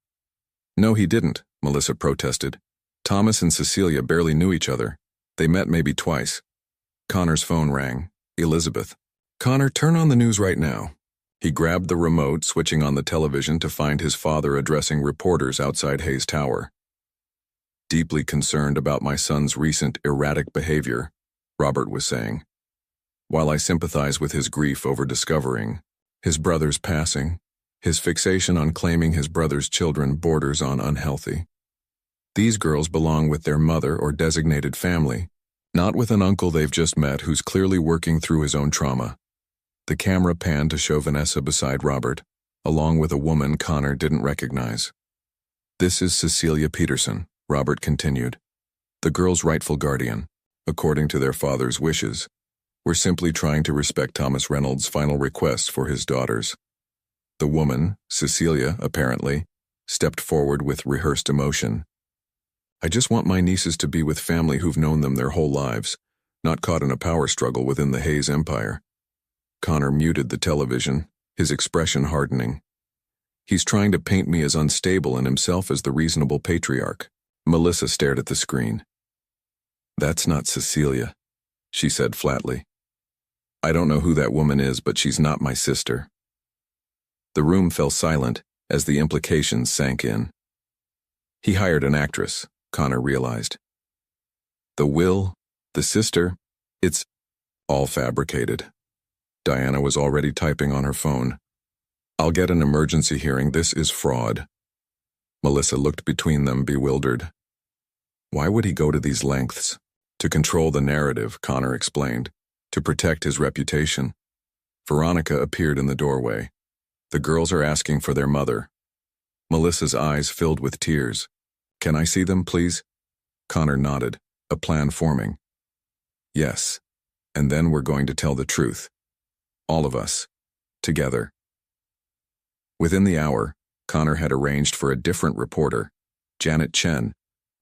No, he didn't, Melissa protested. Thomas and Cecilia barely knew each other. They met maybe twice. Connor's phone rang. Elizabeth. Connor, turn on the news right now. He grabbed the remote, switching on the television to find his father addressing reporters outside Hayes Tower. Deeply concerned about my son's recent erratic behavior, Robert was saying. While I sympathize with his grief over discovering his brother's passing, his fixation on claiming his brother's children borders on unhealthy. These girls belong with their mother or designated family, not with an uncle they've just met who's clearly working through his own trauma. The camera panned to show Vanessa beside Robert, along with a woman Connor didn't recognize. This is Cecilia Peterson, Robert continued. The girl's rightful guardian, according to their father's wishes. We're simply trying to respect Thomas Reynolds' final requests for his daughters. The woman, Cecilia, apparently, stepped forward with rehearsed emotion. I just want my nieces to be with family who've known them their whole lives, not caught in a power struggle within the Hayes empire. Connor muted the television, his expression hardening. He's trying to paint me as unstable and himself as the reasonable patriarch. Melissa stared at the screen. That's not Cecilia, she said flatly. I don't know who that woman is, but she's not my sister. The room fell silent as the implications sank in. He hired an actress, Connor realized. The will, the sister, it's all fabricated. Diana was already typing on her phone. I'll get an emergency hearing. This is fraud. Melissa looked between them, bewildered. Why would he go to these lengths? To control the narrative, Connor explained. To protect his reputation. Veronica appeared in the doorway. The girls are asking for their mother. Melissa's eyes filled with tears. Can I see them, please? Connor nodded, a plan forming. Yes. And then we're going to tell the truth. All of us. Together. Within the hour, Connor had arranged for a different reporter, Janet Chen,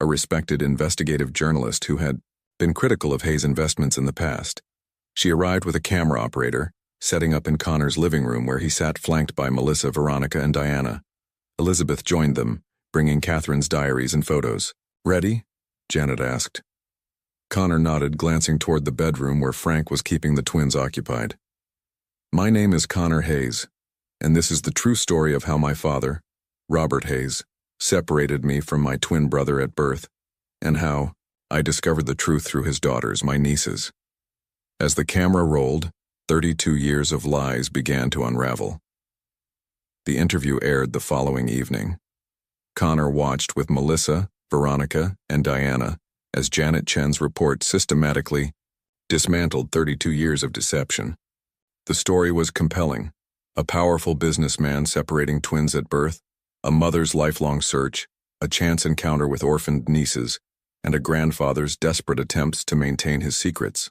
a respected investigative journalist who had been critical of Hayes' investments in the past. She arrived with a camera operator, setting up in Connor's living room where he sat flanked by Melissa, Veronica, and Diana. Elizabeth joined them, bringing Catherine's diaries and photos. Ready? Janet asked. Connor nodded, glancing toward the bedroom where Frank was keeping the twins occupied. My name is Connor Hayes, and this is the true story of how my father, Robert Hayes, separated me from my twin brother at birth, and how I discovered the truth through his daughters, my nieces. As the camera rolled, 32 years of lies began to unravel. The interview aired the following evening. Connor watched with Melissa, Veronica, and Diana as Janet Chen's report systematically dismantled 32 years of deception. The story was compelling. A powerful businessman separating twins at birth, a mother's lifelong search, a chance encounter with orphaned nieces, and a grandfather's desperate attempts to maintain his secrets.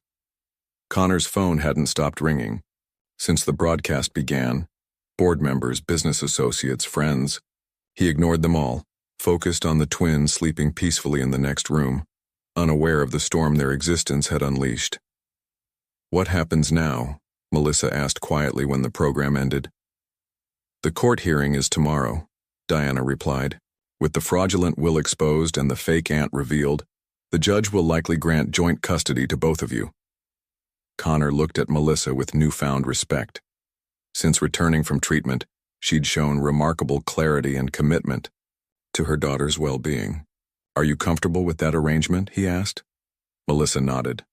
Connor's phone hadn't stopped ringing. Since the broadcast began, board members, business associates, friends, he ignored them all, focused on the twins sleeping peacefully in the next room, unaware of the storm their existence had unleashed. "What happens now?" Melissa asked quietly when the program ended. "The court hearing is tomorrow," Diana replied. "With the fraudulent will exposed and the fake aunt revealed, the judge will likely grant joint custody to both of you." Connor looked at Melissa with newfound respect. Since returning from treatment, she'd shown remarkable clarity and commitment to her daughter's well-being. "Are you comfortable with that arrangement?" he asked. Melissa nodded.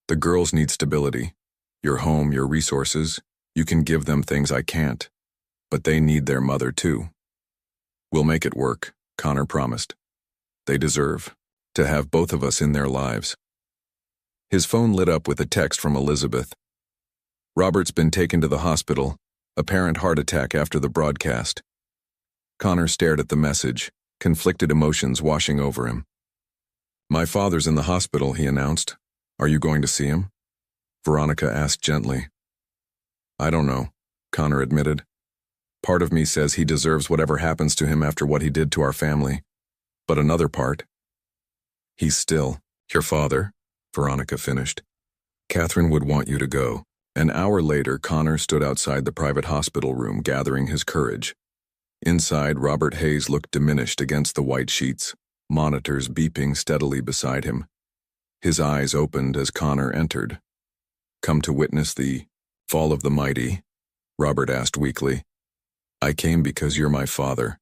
"The girls need stability. Your home, your resources, you can give them things I can't. But they need their mother too." "We'll make it work," Connor promised. "They deserve to have both of us in their lives." His phone lit up with a text from Elizabeth. "Robert's been taken to the hospital, apparent heart attack after the broadcast." Connor stared at the message, conflicted emotions washing over him. "My father's in the hospital," he announced. "Are you going to see him?" Veronica asked gently. "I don't know," Connor admitted. "Part of me says he deserves whatever happens to him after what he did to our family. But another part, he's still your father," Veronica finished. "Catherine would want you to go." An hour later, Connor stood outside the private hospital room, gathering his courage. Inside, Robert Hayes looked diminished against the white sheets, monitors beeping steadily beside him. His eyes opened as Connor entered. "Come to witness the fall of the mighty?" Robert asked weakly. "I came because you're my father,"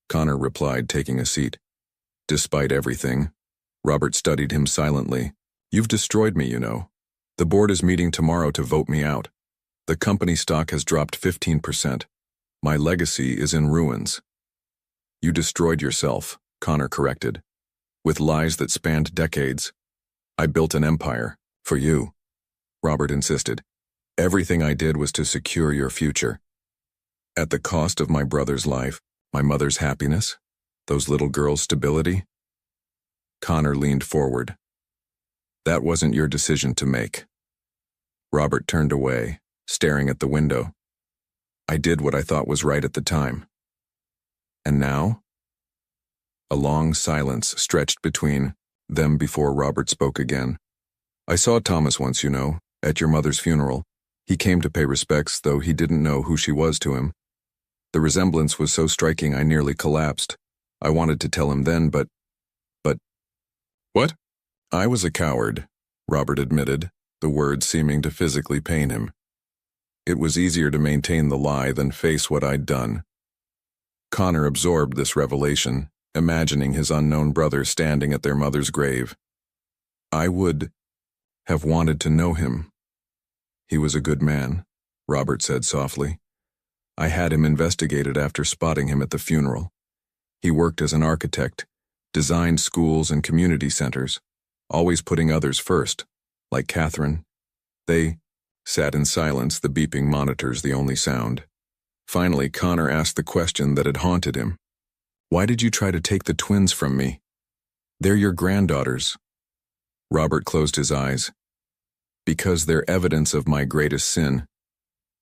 Connor replied, taking a seat. "Despite everything," Robert studied him silently, "you've destroyed me, you know. The board is meeting tomorrow to vote me out. The company stock has dropped 15%. My legacy is in ruins." "You destroyed yourself," Connor corrected, "with lies that spanned decades. I built an empire for you," Robert insisted. "Everything I did was to secure your future. At the cost of my brother's life, my mother's happiness, those little girls' stability." Connor leaned forward. "That wasn't your decision to make." Robert turned away, staring at the window. "I did what I thought was right at the time." "And now?" A long silence stretched between them before Robert spoke again. "I saw Thomas once, you know, at your mother's funeral. He came to pay respects, though he didn't know who she was to him. The resemblance was so striking I nearly collapsed. I wanted to tell him then, but... "What?" "I was a coward," Robert admitted, the words seeming to physically pain him. "It was easier to maintain the lie than face what I'd done." Connor absorbed this revelation, imagining his unknown brother standing at their mother's grave. "I would have wanted to know him. He was a good man," Robert said softly. "I had him investigated after spotting him at the funeral. He worked as an architect, designed schools and community centers, always putting others first, like Catherine." They sat in silence, the beeping monitors the only sound. Finally, Connor asked the question that had haunted him. "Why did you try to take the twins from me? They're your granddaughters." Robert closed his eyes. "Because they're evidence of my greatest sin.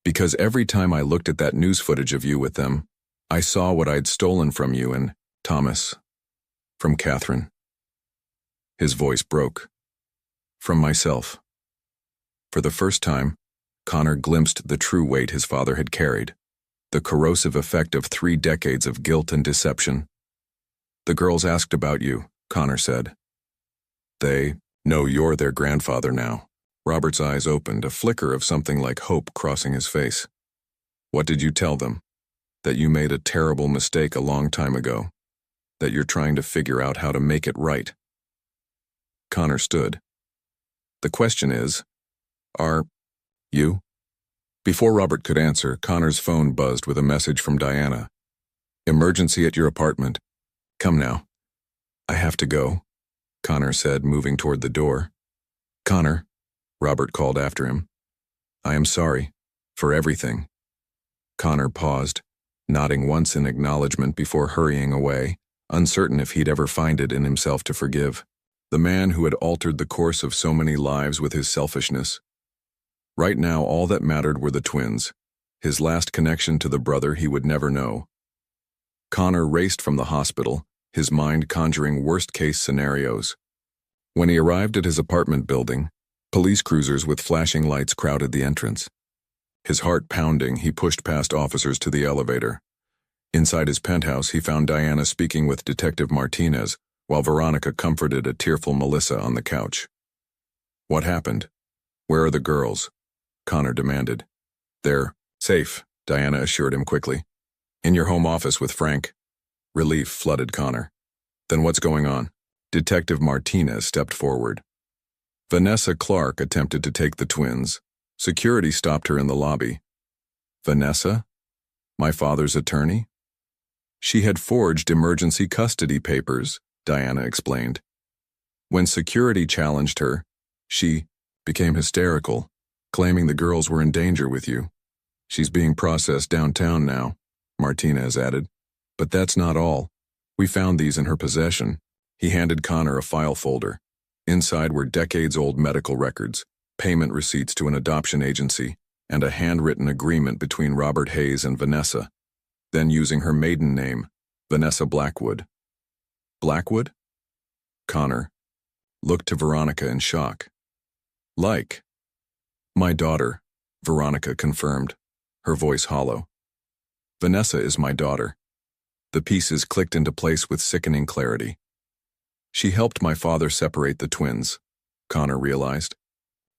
Because every time I looked at that news footage of you with them, I saw what I'd stolen from you and Thomas. From Catherine." His voice broke. "From myself." For the first time, Connor glimpsed the true weight his father had carried, the corrosive effect of 3 decades of guilt and deception. "The girls asked about you," Connor said. "They know you're their grandfather now." Robert's eyes opened, a flicker of something like hope crossing his face. "What did you tell them? That you made a terrible mistake a long time ago? That you're trying to figure out how to make it right?" Connor stood. "The question is, are you?" Before Robert could answer, Connor's phone buzzed with a message from Diana. "Emergency at your apartment. Come now. I have to go, Connor said, moving toward the door. Connor, Robert called after him. I am sorry. For everything. Connor paused, nodding once in acknowledgement before hurrying away, uncertain if he'd ever find it in himself to forgive. The man who had altered the course of so many lives with his selfishness. Right now, all that mattered were the twins, his last connection to the brother he would never know. Connor raced from the hospital, his mind conjuring worst-case scenarios. When he arrived at his apartment building, police cruisers with flashing lights crowded the entrance. His heart pounding, he pushed past officers to the elevator. Inside his penthouse, he found Diana speaking with Detective Martinez, while Veronica comforted a tearful Melissa on the couch. What happened? Where are the girls? Connor demanded. They're safe, Diana assured him quickly. In your home office with Frank. Relief flooded Connor. Then what's going on? Detective Martinez stepped forward. Vanessa Clark attempted to take the twins. Security stopped her in the lobby. Vanessa? My father's attorney? She had forged emergency custody papers, Diana explained. When security challenged her, she became hysterical, claiming the girls were in danger with you. She's being processed downtown now, Martinez added. But that's not all. We found these in her possession. He handed Connor a file folder. Inside were decades-old medical records, payment receipts to an adoption agency, and a handwritten agreement between Robert Hayes and Vanessa, then using her maiden name, Vanessa Blackwood. Blackwood? Connor looked to Veronica in shock. Like. My daughter, Veronica confirmed, her voice hollow. Vanessa is my daughter. The pieces clicked into place with sickening clarity. She helped my father separate the twins, Connor realized.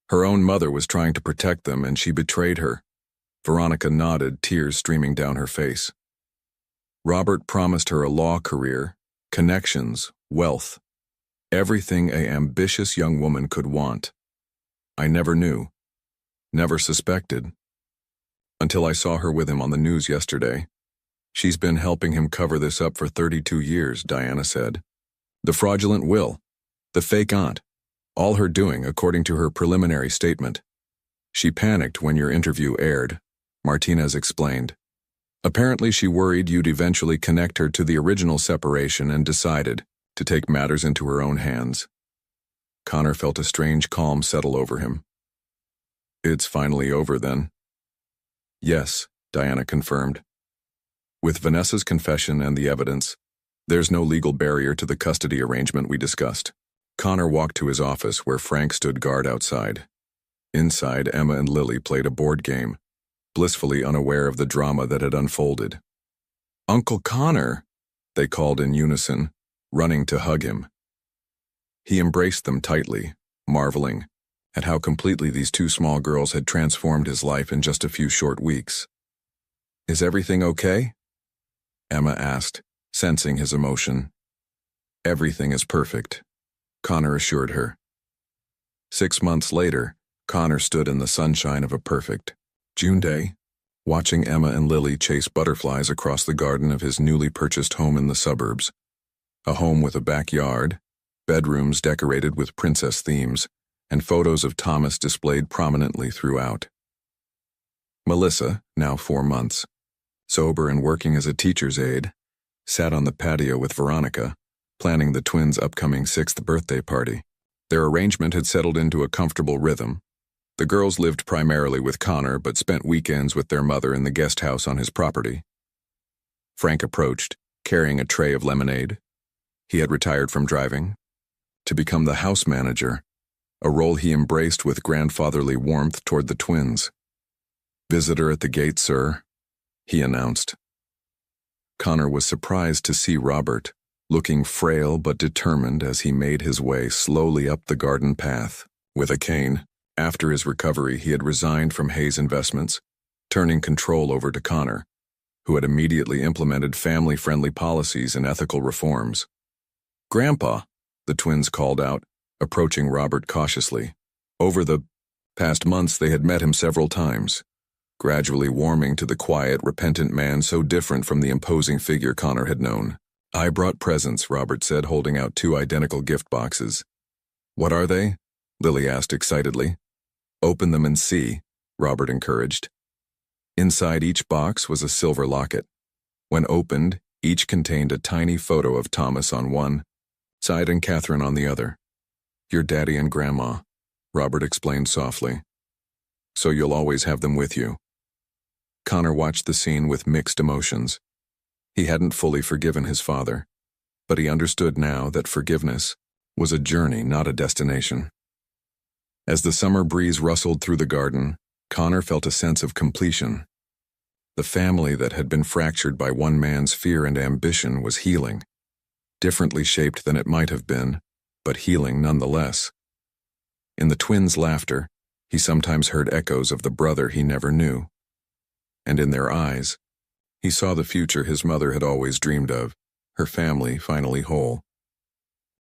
Her own mother was trying to protect them, and she betrayed her. Veronica nodded, tears streaming down her face. Robert promised her a law career, connections, wealth, everything an ambitious young woman could want. I never knew, never suspected, until I saw her with him on the news yesterday. She's been helping him cover this up for 32 years, Diana said. The fraudulent will, the fake aunt, all her doing according to her preliminary statement. She panicked when your interview aired, Martinez explained. Apparently she worried you'd eventually connect her to the original separation and decided to take matters into her own hands. Connor felt a strange calm settle over him. It's finally over then. Yes, Diana confirmed. With Vanessa's confession and the evidence, there's no legal barrier to the custody arrangement we discussed. Connor walked to his office where Frank stood guard outside. Inside, Emma and Lily played a board game, blissfully unaware of the drama that had unfolded. Uncle Connor, they called in unison, running to hug him. He embraced them tightly, marveling at how completely these two small girls had transformed his life in just a few short weeks. Is everything okay? Emma asked, sensing his emotion. Everything is perfect, Connor assured her. 6 months later, Connor stood in the sunshine of a perfect June day, watching Emma and Lily chase butterflies across the garden of his newly purchased home in the suburbs. A home with a backyard, bedrooms decorated with princess themes, and photos of Thomas displayed prominently throughout. Melissa, now 4 months, sober and working as a teacher's aide, sat on the patio with Veronica, planning the twins' upcoming 6th birthday party. Their arrangement had settled into a comfortable rhythm. The girls lived primarily with Connor but spent weekends with their mother in the guest house on his property. Frank approached, carrying a tray of lemonade. He had retired from driving to become the house manager, a role he embraced with grandfatherly warmth toward the twins. Visitor at the gate, sir, he announced. Connor was surprised to see Robert, looking frail but determined as he made his way slowly up the garden path, with a cane. After his recovery, he had resigned from Hayes Investments, turning control over to Connor, who had immediately implemented family-friendly policies and ethical reforms. Grandpa, the twins called out, approaching Robert cautiously. Over the past months, they had met him several times, gradually warming to the quiet, repentant man so different from the imposing figure Connor had known. I brought presents, Robert said, holding out two identical gift boxes. What are they? Lily asked excitedly. Open them and see, Robert encouraged. Inside each box was a silver locket. When opened, each contained a tiny photo of Thomas on one side and Catherine on the other. Your daddy and grandma, Robert explained softly. So you'll always have them with you. Connor watched the scene with mixed emotions. He hadn't fully forgiven his father, but he understood now that forgiveness was a journey, not a destination. As the summer breeze rustled through the garden, Connor felt a sense of completion. The family that had been fractured by one man's fear and ambition was healing, differently shaped than it might have been, but healing nonetheless. In the twins' laughter, he sometimes heard echoes of the brother he never knew. And in their eyes, he saw the future his mother had always dreamed of, her family finally whole.